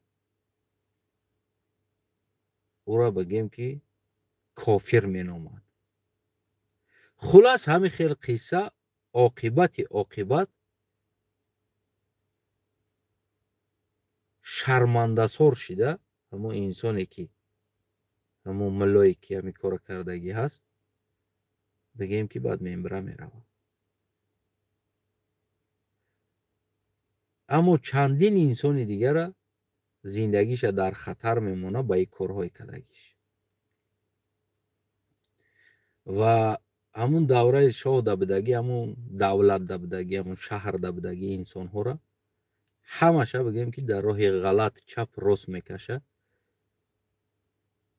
او را بگیم که کافر مینامند. خلاص همین خیلی قصه عاقبت شرمنده سار شده همون انسانی که همون ملایی که همین کار کردگی هست بگیم که بعد میبره میروه. اما چندین انسان دیگر را زندگیش در خطر میمونه با این کارهای کردگیش. و همون دوره شاه دبدگی، همون دولت دبدگی، همون شهر دبدگی انسان ها را همشه بگیم که در راه غلط چپ راست میکشه.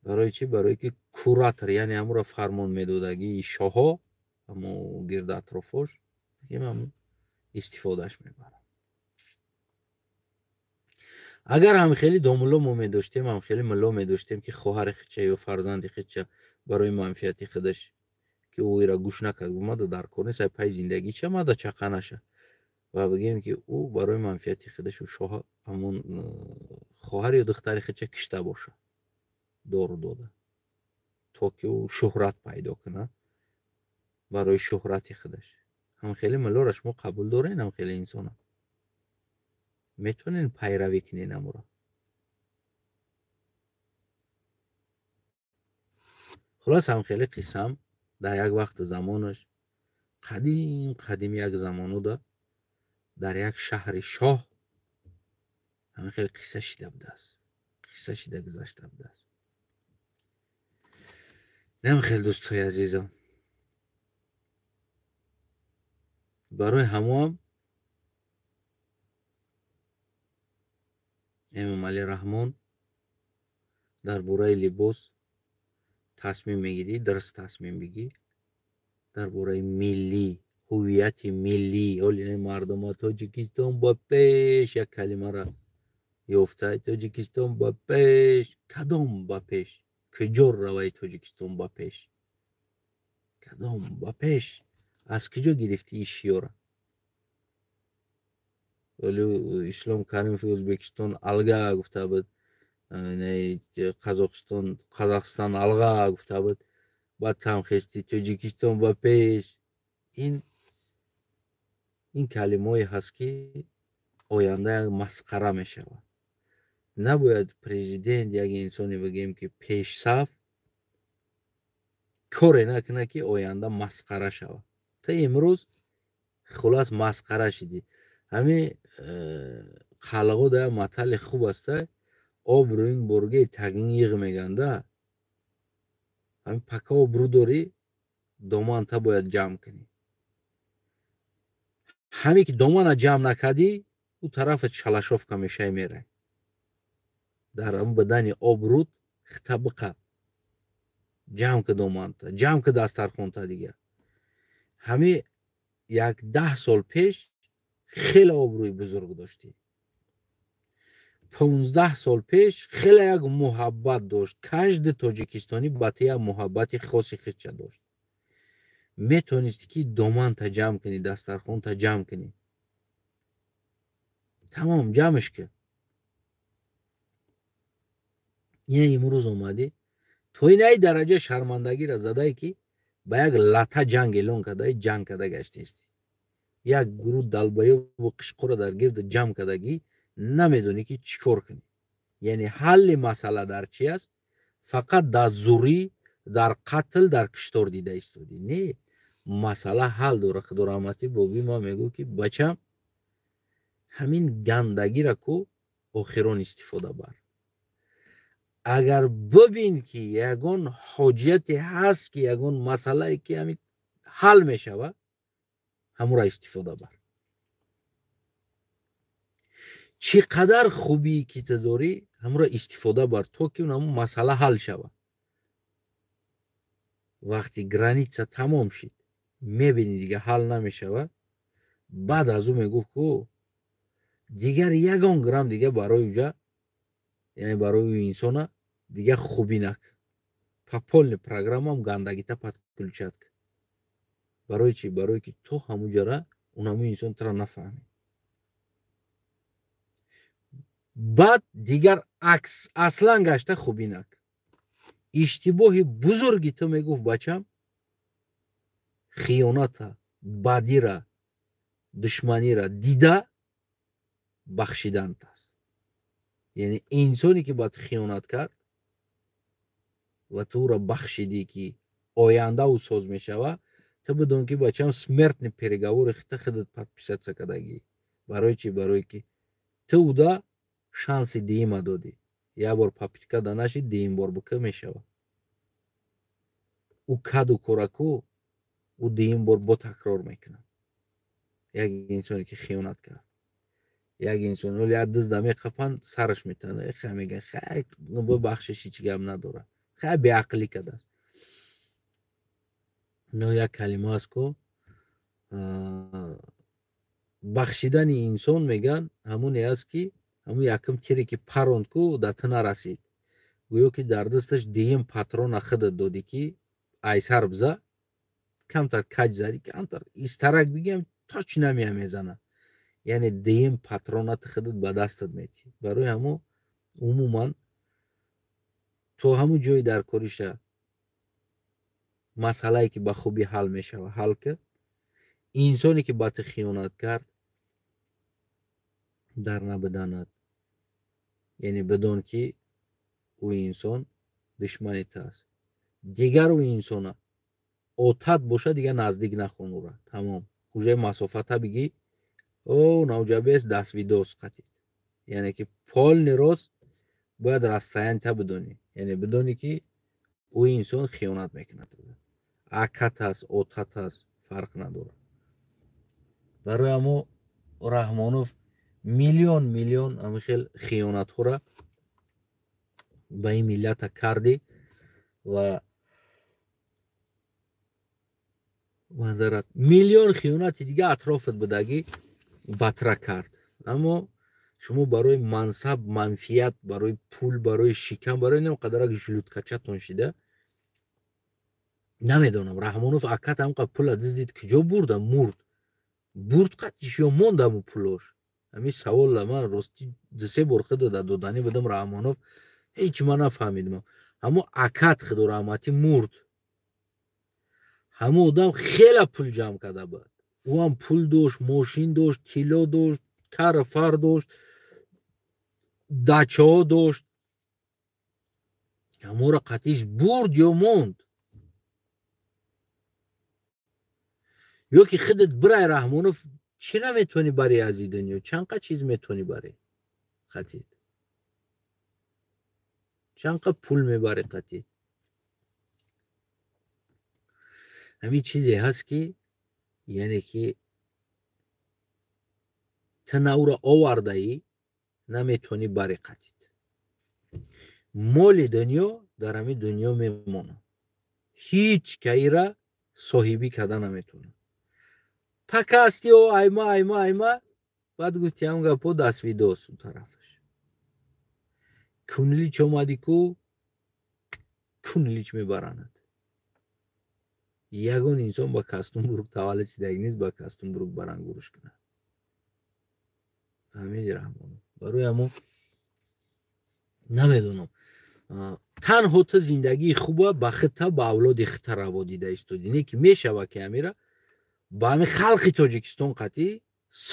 برای چی؟ برای که کوراتر یعنی همون را فرمان میدادگی شاه ها همون گرد اطرافش بگیم همون استفادهش میبره. اگر هم خیلی داملا ما میداشتیم، هم خیلی ملا میداشتیم که خواهر خودشه یا فرزند خودشه برای منفعت خودش که او را گوش نکرد اومد در کنه سای پای زندگی چه ماده چقه نشه و بگیم که او برای منفعت خودش و شاه همون خواهر یا دختر خودشه کشته باشه دارو داده تا که او شهرت پیدا کنه برای شهرت خودش. هم خیلی ملارش ما قبول دارین، هم خیلی انسان هم میتونین پیروی کنین امورا. خلاص هم خیلی قسم در یک وقت زمانش قدیم یک زمانو در یک شهر شاه همه خیلی قصه شده بوده است، قصه شده گذشته بوده است. نمی خیلی دوستای عزیزم برای همه امام علی رحمان در باره لباس تصمیم میگیری، درست تصمیم بگی. در باره ملی، هویت ملی اولی مردم ها تاجیکستان با پیش یک کلمه را یافته. تاجیکستان با پیش، کدام با پیش؟ کجا روی تاجیکستان با پیش؟ کدام با پیش؟ از کجا گرفتی این شیاره؟ ولی اسلام کریم فی ازبکستان الگا گفته بود، قزاقستان الگا گفته بود، بعد تمخیستی تاجیکستان با پیش. این کلمه های هست که آینده مسخره می شود. نباید پرزیدنت یک انسانی بگیم که پیش صف کاری نکنه که آینده مسخره شود. تا امروز خلاص مسخره شدی. همین خلقو در مطل خوب است، آب رو این برگه تگین یغ میگنده. همین پکا آبرو داری دامان تا باید جمع کنی. همین که دامان جمع نکردی او طرف چلشاف کمیشه میره. در هم بدن آبرود طبقه جمع که دامان تا جمع که دسترخوان تا دیگه. همین 10 سال پیش خیلی آبروی بزرگ داشتی. 15 سال پیش خیلی یک محبت داشت. کشد تاجیکستانی باتی یک محبت خاصی خودش داشت. میتونستی که دامان تا جمع کنی، دسترخوان تا جمع کنی. تمام جمعش که این امروز اومدی تو این درجه شرمندگی را زده که با یک لطه جنگ اعلان کرده، جنگ کرده گشتیستی. یک گروه دلبایه و قشقو در گرد جمع کردگی نمیدونی که چیکار کنی. یعنی حل مسئله در چی است؟ فقط در زوری، در قتل، در کشتار دیده ایستادی. نه، масъала ҳал дора. Худораҳмати бобӣ ма мегӯ ки бачам ҳамин гандагиро ку охирон истифода бар. агар бибин ки ягон ҳоҷияте ҳаст ки ягон масъалае ки ҳамин ҳал мешава, ҳамура истифода бар. чӣ қадар хубие ки ту дорӣ, ҳамура истифода бар, то ки ҳамун масъала ҳал шава. вақти граница тамом шид, мебини дига ҳал намешава, баъд аз ӯ мегуфт ку дигар ягон грамм дига барои уҷа, яъне барои ӯ инсона дига хубӣ нак. По полной программам гандагита подключат. барои чӣ? Барое ки ту ҳамуҷара ҳамун инсон туро нафаҳмед. баъд дигар акс аслан гашта хубӣ нак. иштибоҳи бузурги ту мегуфт бачам хиёната, бадира, душманира дида бахшидант аст. яъне инсоне ки ба ту хиёнат кард ва ту ӯро бахшидӣ ки ояндаву соз мешава, ту бидон ки бачам смертный переговори хита худат подписаться кардагӣ. барои чӣ? Барое ки ту уда шанси дуюма додӣ. як бор попитка да нашид, дуюм бор бука мешава. ӯ каду кораку ӯ дуюм бор бо такрор мекунад. як инсоне ки хиёнат кард, як инсон оли як дизда меқапанд, сараш метана, хай мегӯяд хай бибахшиш, ҳеҷ гап надорад, хай беақлӣ кардааст. но як калима аст ку бахшидани инсон мегӯянд ҳамоне аст ки ҳамун якум тире ки паронд ку да ту нарасид, гӯё ки дар дасташ дуюм патрона худат додӣ ки айсар биза, камтар каҷ задӣ, камтар истарак бигӯям точ намея мезана. яъне дуюм патрона ту худат ба дастат метиҳӣ. барои ҳамон умуман то ҳамун ҷои дар кориша масъалае ки ба хубӣ ҳал мешава ҳал кард. инсоне ки ба ту хиёнат кард дар набиданад, яъне бидон ки ӯ инсон душмани ту аст. дигар ӯ инсона отат боша, дига наздик нахон ӯра, тамом. уже масофата бигӣ о навҷабест дасвидос қатӣ. яъне ки полный рост бояд расстоян та бидонӣ, яъне бидонӣ ки ӯ инсон хиёнат мекунад. акат аст, отат аст, фарқ надорад. барои ҳамо Раҳмонов миллион ҳамихел хиёнатҳоро ба ин миллата кардӣ ва манзарат миллион хиёнати дига атрофат будагӣ батра кард. аммо шумо барои мансаб, манфият, барои пул, барои шикам, барои нем қадарак жилуткачатон шида, намедонам Раҳмонов акат ҳамқа пула диздид куҷо бурда, мурд қатиш ё мондаму пулош. ҳамин савола ман рости дусе бор худода доданӣ будам Раҳмонов, ҳеҷ ман нафаҳмидам. ҳамо акат худораҳматӣ мурд. ҳамон одам хела пул ҷамъ карда буд. ӯ ҳам пул дошт, мошин дошт, тилло дошт, кару фар дошт, дачаҳо дошт. ҳамонро қатиш бурд ё монд. ё ки худат бирай Раҳмонов чӣ наметавонӣ барӣ аз ин дунё? чанқа чиз метавонӣ барӣ? қатӣ чанқа пул мебарӣ? қатӣ ҳамин чизе ҳаст ки яъне ки ту на ӯро овардаӣ, наметавонӣ барӣ. қатӣ моли дунё дар ҳамин дунё мемонад. ҳеҷ кайра соҳибӣ карда наметавонад. пака ҳасти о айма баъд гуфти ҳам гапо дасвидос он тарафаш. кунилич омадӣ ку кунилич мебаранад. ягон инсон ба Кастунбург таваллуд шидагӣ нест, ба Кастунбург баранд гӯш кунад. фаҳмиди Раҳмонов? барои ҳамон намедонам, танҳо ту зиндагии хуба ба худта ба авлоди худта раво дида истодӣ, не ки мешава ки ҳамира ба ҳамин халқи Тоҷикистон қатӣ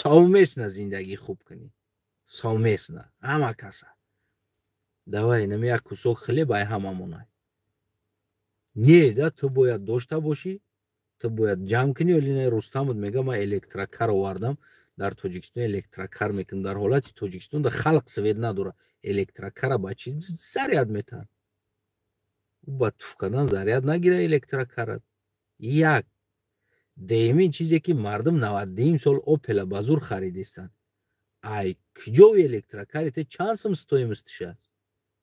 совместно зиндагӣ хуб кунӣ. совместно ҳама каса давай нами як кусок хлеб ай ҳама монай. Не да ту бояд дошта бошӣ, تو باید جمع کنی. ولی نه رستم بود میگه من الکترکار آوردم در تاجیکستان الکترکار میکنم. در حالت تاجیکستان در خلق سوید نداره الکترکار با چی زریاد میتن او با توف کردن زریاد نگیره الکترکار. یک دیمین چیزی که مردم 90 سال اوپل بازور خریدیستن ای کجا الکترکاری ته چند سم стоимостش است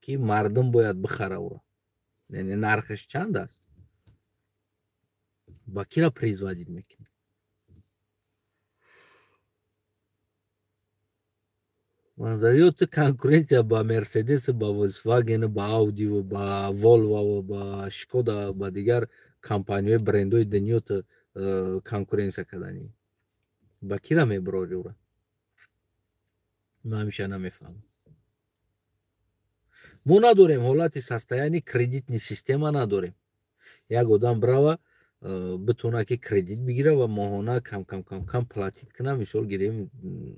که مردم باید بخره او را. یعنی نرخش چند است؟ با کی را производить میکنی؟ منظریات کنکورنسیا با مرسدس، با ولکسواگن، با آودی و با والوو و با شکودا با دیگر کمپانی‌های برندهای دنیا تو کنکورنسیا کردنی. با کی را میبری او را؟ من همیشه نمیفهمم. ما نداریم حالت سستایانی کردیتنی سیستم نداریم. یک آدم برای بتونه که کردیت بگیره و ماهانه کم پلاتیت کنه مثال گیریم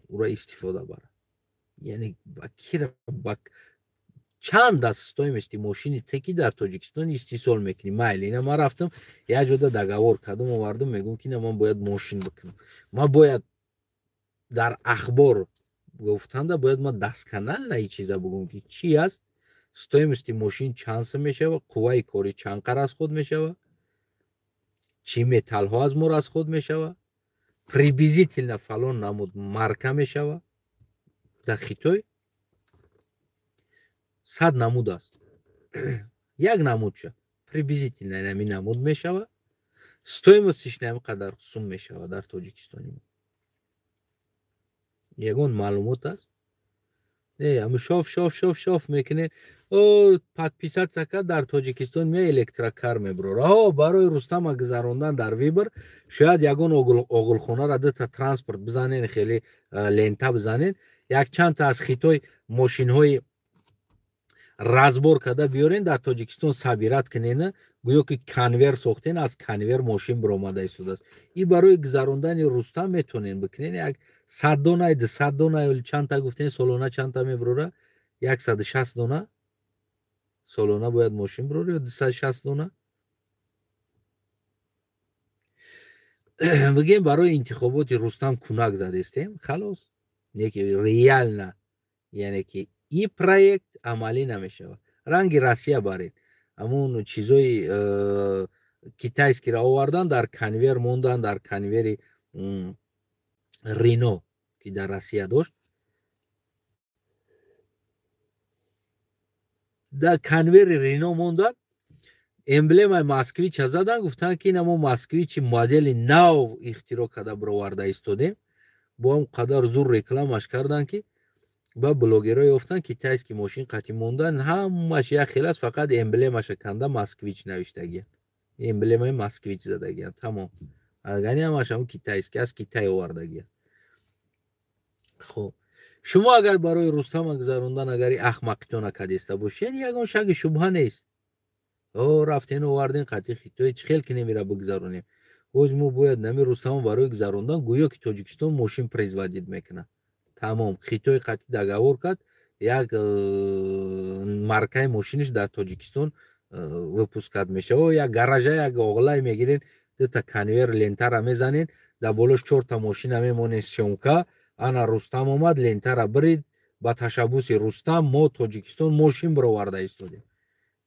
او را استفاده بره. یعنی با کی را با چند دست stoimosти ماشینی تکی در تاجیکستان استیصال میکنی. مایل اینا ما رفتم یه جودا دگاور کردم آوردم میگم که نه من باید ماشین بکنم. ما باید در اخبار گفتند باید ما دست کانال نه چیزا بگم که چی است stoimosти ماشین چند سه میشه و قوای کاری چند قرار از خود میشه چی متال ها از مور از خود میشه приблизительно فلان نمود مارکا میشه در خیتوی 100 نمود است. یک نمود شه приблизительно نمی نمود میشه стоимостش نمی قدر سوم میشه در تاجیکستان. یگون معلومات است. نه اما شاف میکنه او подписать سکه در تاجیکستان می الکترکار میبره. برای رستم گذراندن در ویبر شاید یگون اغلخونه را تا ترانسپورت بزنین خیلی لنتا بزنین یک چند تا از خیتوی ماشین های رازبور کرده بیارین در تاجیکستان صابیرات کنین گویا که کنور ساختین از کنور ماشین برآمده ایستاده است. این برای گذراندن رستم میتونین بکنین. یک 100 دانه 200 دانه ولی چند تا گفتین سالانه چند تا میبره 160 دانه سالانه باید ماشین بره یا 260 دانه. بگیم برای انتخابات رستم کمک زده استیم خلاص نه که ریال نه یعنی که این پروژه عملی نمیشه. رنگ روسیه بارید همون چیزای کیتایس که را آوردن در کنور موندن در کنور رینو که در روسیه داشت در کنور رینو موندن امبلم ماسکویچ زدن گفتن که این ما ماسکویچ مدل نو اختراع کرده برآورده ایستادیم با هم قدر زور رکلامش کردن که با بلوگرای افتن که تایس که ماشین قطعی موندن همش یک خیلی است فقط امبلمش کنده ماسکویچ نوشته گیان امبلم ماسکویچ زده گیان تمام اگرانی همش هم که تایس که از کیتای آورده گیان. خب شما اگر برای رستم گذراندن اگر احمقیتون کدیسته باشین یگان شک شبهه نیست. رفتین آوردین قطعی خیتوی چخیل که نمیره بگذرونیم ما باید نمی رستم برای گذراندن گویا که تاجیکستان ماشین производить میکنه. تمام خیتوی قطعی دگاور کرد یک مارکای ماشینش در تاجیکستان وپوسکات میشه و یک گاراژه یک آغلای میگیرین دو تا کنور لنتا را میزنین در بالش 4 تا ماشین میمونه سیونکا انا رستم اومد لنتا را برید با تشبوس رستم ما تاجیکستان ماشین برآورده ایستادیم.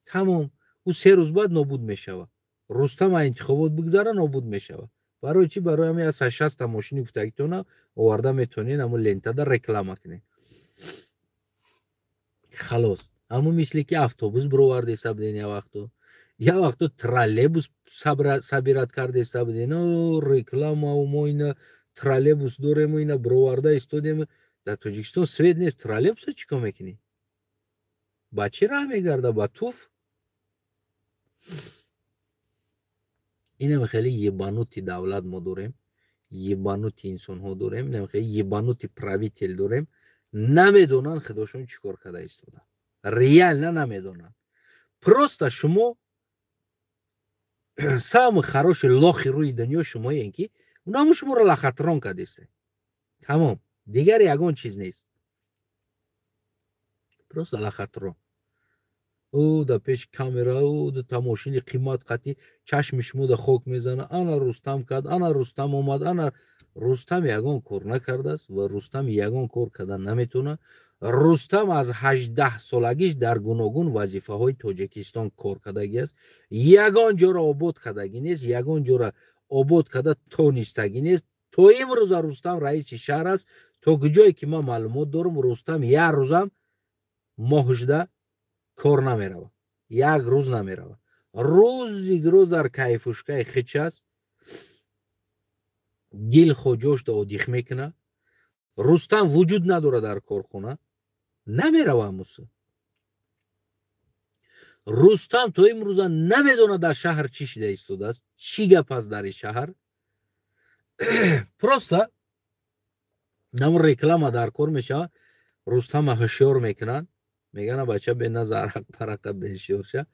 تمام او 3 روز بعد نابود میشه. رستم انتخابات بگذاره نابود میشه. برای چی؟ برای همین از 60 تا ماشین گفتگیتونه آورده میتونین اما لنتا در رکلام کنین خلاص. اما مثل که اتوبوس برآورده است بدین یا وقتو ترالبوس صبرات کرده است بدین رکلام و ما اینا ترالبوس داریم اینا برآورده استودیم در تاجیکستان سوید نیست ترالبوس چیکار میکنی؟ با چی راه میگرده؟ با توف؟ اینم خیلی یبانوتی دولت ما داریم یبانوتی انسان ها داریم اینم خیلی یبانوتی правитель داریم نمیدونن خداشون چیکار کرده ایستادن ریال نمیدونن. просто شما سام خروش لاخی روی دنیا شما این که اونم شما رو لخطران کرده است. تمام دیگر یگان چیز نیست. просто لخطران او در پیش کامرا او در تماشین قیمت قطی چشمش مو در خوک میزنه. انا رستم کرد، انا رستم اومد، انا رستم یگان کار نکرده است و رستم یگان کار کردن نمیتونه. رستم از 18 سالگیش در گوناگون وظیفه های تاجیکستان کار کردگی است. یگان جا را آباد کردگی نیست، یگان جا را آباد کرده تونستگی نیست. تا امروز رستم رئیس شهر است. تا کجایی که من معلومات دارم رستم یک روزم ماهشده کار نمیرود، یک روز نمیرود. روز در کیفوشکای خیچ است، دل خوجاش دا دیخ میکنه. رستم وجود نداره در کارخانه، نمیرود. موسی رستم تا امروز نمیدونه در شهر چی شده ایستاده است، چی گپ است در این شهر. پروستا نمو ریکلام در کار میشه. رستم هشیار میکنن، میگن بچه به نظر حق پرقه بهشیار شه.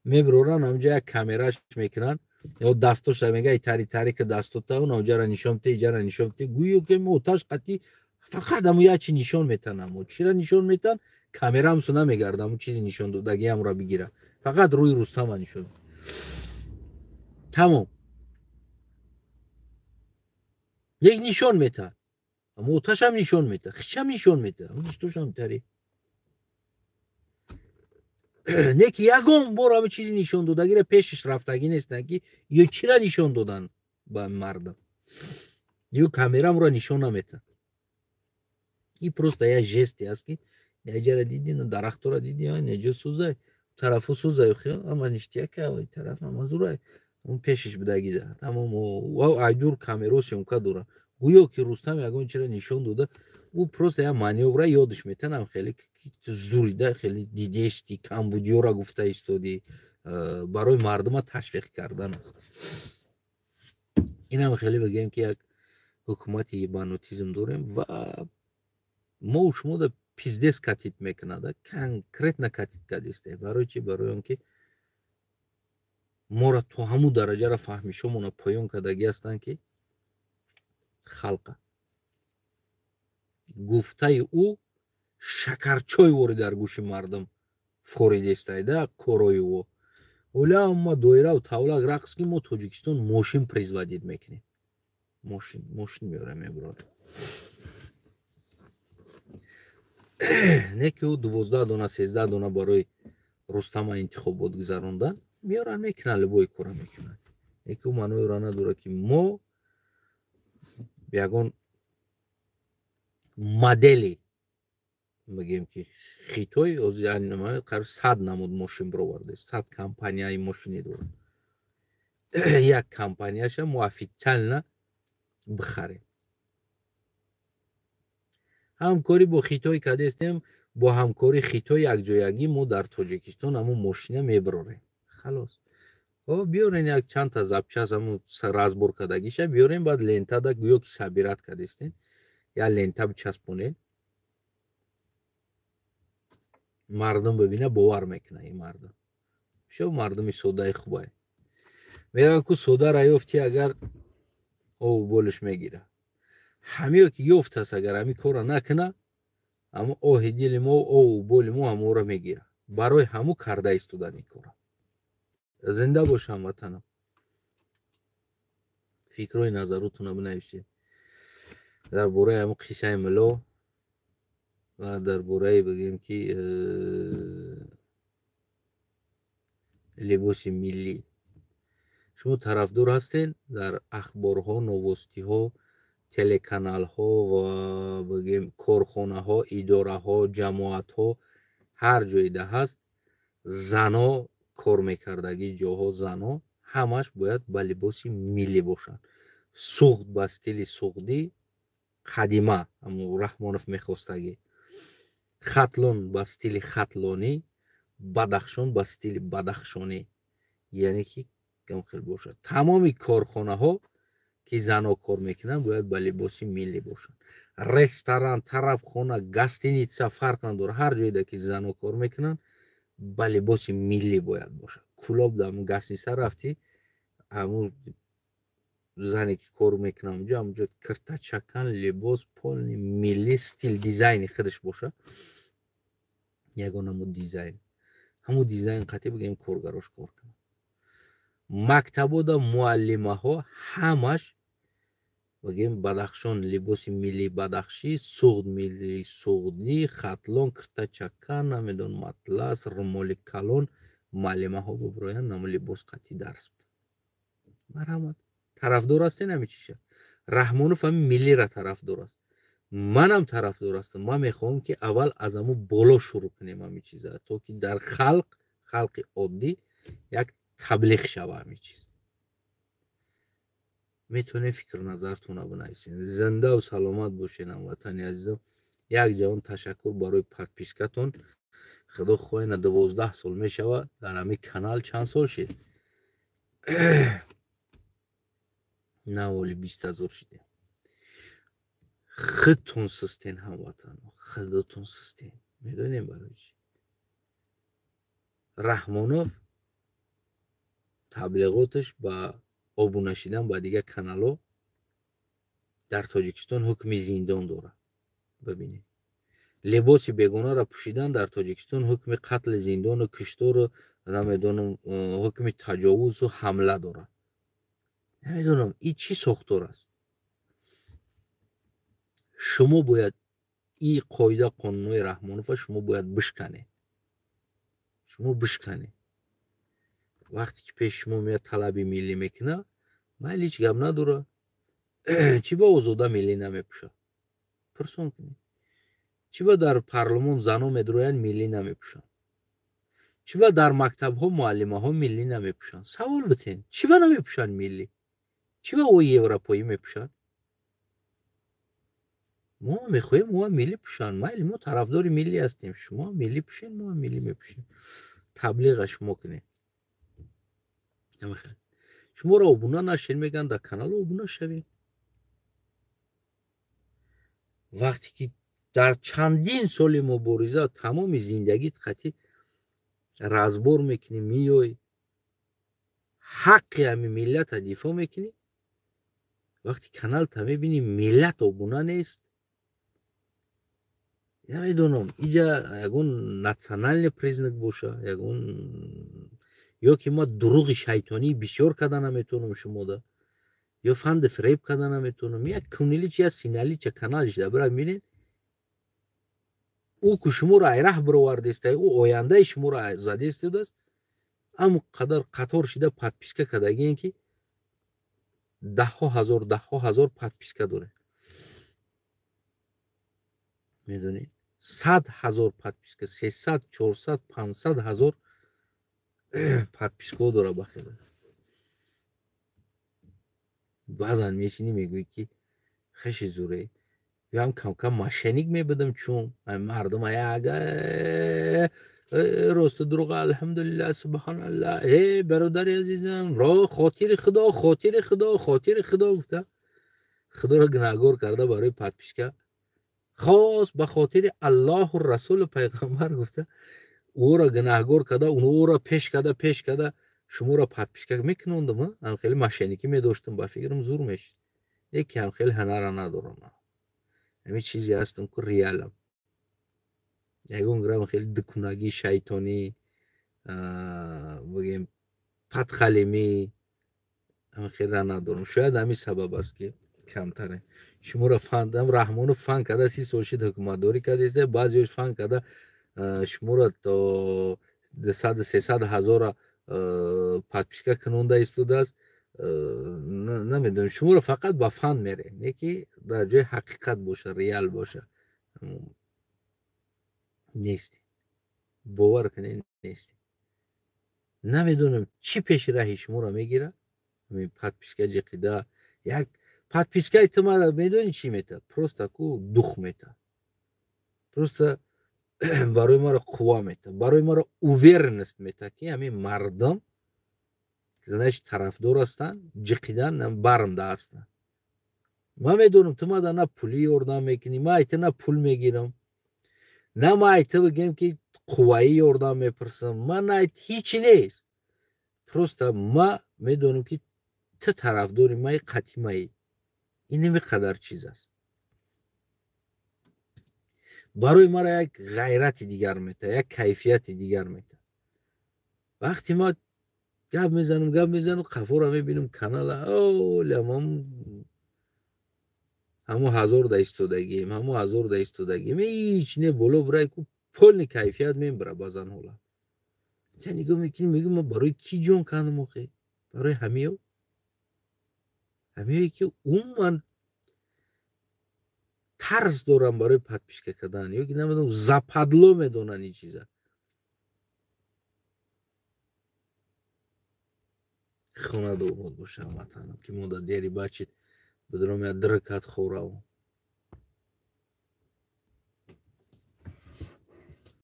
میبرورن اونجا یک کامراش میکنن یا دستاش میگه تاری که دستات اون اونجا را نشون میده، اینجا را نشون میده. گویو که موتاش قطعی فقط همون یه چی نشون میتن. همون چی را نشون میتن؟ کامرا هم سو نمیگرده، همون چیزی نشون دادگی هم را بگیره. فقط روی رستم نشون تمام یک نشون میتن. موتاش هم نشون میده، خیش هم نشون میده، اون دوستوش هم تاری نه که یگان بار همه چیزی نشون دادگی را پیشش رفتگی نیست که یا چی را نشون دادن با مردم یا کامرام را نشون نمیده. این پروستا یه جستی است که نجا را دیدی، درخت را دیدی، نجا سوزه طرفو سوزه خیلی اما نشتیه که این طرف هم ازوره اون پیشش بدگی ده. تمام و ایدور کامراش هم که دوره گویا که رستم یگان چرا نشون داده. او پروستا یه مانیوره یادش میتونم خیلی زوریده، خیلی دیدیستی کمبودیو را گفته ایستادی برای مردم تشویق کردن است. این هم خیلی بگیم که یک حکومتی بانوتیزم داریم و ما شما دا پیزدست کتیت میکنه دا کنکرت نکتیت کدیسته. برای چی؟ برای اون که ما را تو همون درجه را فهمیشم اونا پایون کدگی هستن که خلقه گفته او شکرچای واری در گوش مردم فوریدسته ده کروی او اولا ما دویره و تاولک رقص که ما تاجیکستان ماشین پریزودید میکنیم. ماشین میاره میبراره نه که او 12 دونه 13 دونه برای رستم انتخابات گذروندن میارن میکنن لبای کورا میکنن. نه که او منوی را نداره که ما یگان مدلی بگیم که خیتوی از یعنی قرار 100 نمود ماشین برآورده، 100 کمپانیای ماشینی داره. یک کمپانیاش موافقتل نه بخره. همکاری با خیتوی کده استیم، با همکاری خیتوی یک جایگی ما در تاجیکستان همون ماشینه میبراره. خلاص بیارین یک چند تا زبچه از همون رازبور کدگیشه بیارین، بعد لنتا دا گویا که سابیرات کده استین یا لنتا بچسبونین مردم ببینه باور میکنه. این مردم شو مردمی سودای خوبه میگن که سودا را یافتی اگر او بولش میگیره. همه که یافت هست اگر همی کار نکنه اما اوه دیل ما او بول ما همو را میگیره. برای همو کرده ایستادن این کار. زنده باشم وطنم. فکرای نظراتون بنویسید در باره همو قصه ملو و در باره بگیم که لباس ملی. شما طرفدار هستین در اخبارها، نوستی ها، تلکانال ها و بگیم کارخانه ها، اداره ها، جماعت ها، هر جایی ده هست زنا کار میکردگی جاها زنا همش باید با لباس ملی باشن. سوخت با استیل سوختی قدیمه همون رحمانوف میخواستگی، خطلون با استیل خطلانی، بدخشان با استیل بدخشانی. یعنی که کم خیلی باشد. تمامی کارخانه ها که زنا کار میکنن باید با لباس ملی باشن. رستوران، طرفخانه، گاستینیتسا فرق نداره. هر جایی که زنا کار میکنن با لباس ملی باید باشن. کلاب دارم گاستینیتسا رفتی همون زنی که کار میکنن اونجا کرتا چکن لباس پول ملی استیل دیزاین خودش باشه. یگانه مو دیزاین همون دیزاین قطعی بگیم کارگراش کار کنه. مکتبا دا معلمه ها همش بگیم بدخشان لباس ملی بدخشی، سوغد ملی سوغدی، خطلان کرتا چکا، نمیدون مطلس، رمال کلان، معلمه ها ببروین نمو لباس قطعی درس بود. مرحمت طرفدار هستی نمی چیشه. رحمانوف هم ملی را طرفدار است. منم طرفدار هستم. من میخوام که اول از امو بالا شروع کنیم همین چیزا تا که در خلق عادی یک تبلیغ شوه همین چیز. میتونه فکر نظرتون رو بنویسین. زنده و سلامت باشین هموطنی عزیزم. یک جهان تشکر برای پادپیسکتون. خدا خواهی 12 سال میشوه در همین کانال. چند سال شد؟ نه ولی 20,000 شده. خودتون سستین هموطن، خودتون سستین. میدونیم برای چی؟ رحمانوف تبلیغاتش با آبونه شدن با دیگه کانال‌ها در تاجیکستان حکم زندان داره. ببینید لباس بیگانه را پوشیدن در تاجیکستان حکم قتل، زندان و کشتار و نمیدونم حکم تجاوز و حمله داره. نمیدونم این چی ساختار است. شما باید این قاعده قانونی رحمانوف شما باید بشکنه. شما بشکنه. وقتی که پیش شما میاد طلبی ملی میکنه من هیچ گپ نداره. چی با آزاده ملی نمیپوشه؟ پرسون کنید. چی با در پارلمان زنا میدروین ملی نمیپوشن؟ چی با در مکتب ها معلمه ها ملی نمیپوشن؟ سوال بتین. چی با نمیپوشن ملی؟ چی با او اروپایی میپوشن؟ ما میخوایم ما ملی پوشن. ما طرفدار ملی هستیم. شما ملی پوشین ما ملی میپوشیم. تبلیغش میکنه. نمیخواد. شما را ابونا نشین میگن در کانال ابونا شوین. وقتی که در چندین سال مبارزه تمام زندگیت خطی رزبور میکنی میای حق همین ملت دفاع میکنی. وقتی کانال تا میبینی ملت ابونا نیست نمیدونم اینجا یکون ناتسانال پریزنک باشه یکون یا که ما دروغ شیطانی بسیار کردن نمیتونم شما دا یا فند فریب کردن نمیتونم. یک کونیلی چی از سینالی چه کانالش دا برای ببینید او که شما را ایره برآورده است او آینده شما را زده است دست ام قدر قطار شده پادپیسکا کردگی این که ده ها هزار پادپیسکا داره. میدونید 100,000 پادپیسکا 300 400 500,000 پادپیسکا داره بخیر. بعضا میشینی میگویی که خیلی زوره یا هم کم کم ماشینیک میبدم چون مردم اگه راست دروغ الحمدلله سبحان الله برادر عزیزم را خاطر خدا گفته خدا را گناهگار کرده برای پادپیسکا خاص به خاطر الله و رسول پیغمبر گفته او را گناهگار کرده او را پیش کرده شما را پادپیسکا میکنوندم. هم خیلی ماشینیکی میداشتم با فکرم زور میشد. یکی هم خیلی هنر ندارم. همین چیزی هستم که ریالم یکون گرام خیلی دکونگی شیطانی بگیم پدخلیمی هم خیلی را ندارم. شاید همین سبب است که کمتره. شما را فندم رحمانو فن کرده 30 سال شد حکومت داری کرده بعضیش فن کرده شما را تا 200-300 هزار پادپیسکا کنونده ایستاده است. نمیدونم شما را فقط با فن میره نه که در جای حقیقت باشه ریال باشه نیستی. باور کنید نیستی. نمیدونم چی پیش راه شما را میگیره. همین پادپیسکا جقیده یک پادپیسکا اعتماد میدونی چی میته پروستا کو دخ میته پروستا برای ما را قوا میته برای ما را اوورنست میته که همین مردم زنش طرفدار هستن جقیدن برنده هستن. ما میدونم تو ما نه پولی یوردن میکنی ما ایت نه پول میگیرم نه ما ایت بگیم که قوایی یوردن میپرسم ما نه ایت هیچی نیست. پروستا ما میدونم که تو طرفداری ما قطعی مایی این نمیقدر چیز است. برای ما را یک غیرت دیگر میته یک کیفیت دیگر میته. وقتی ما گپ میزنم قفو رو میبینیم کانال لمام همو هزار دا ایستودگیم همو هزار دا ایستودگیم هیچ نه بلو برای کو پل کیفیت میبره بازن حالا چه نگاه میکنیم میگم ما برای کی جون کندم موقع برای همیه که اون من ترس دارم برای подписка کردن یا که نمیدونم западло میدونن این چیزا خونه دو بود باشم وطنم که مدت دیری بچید بدرم یا درکت خورم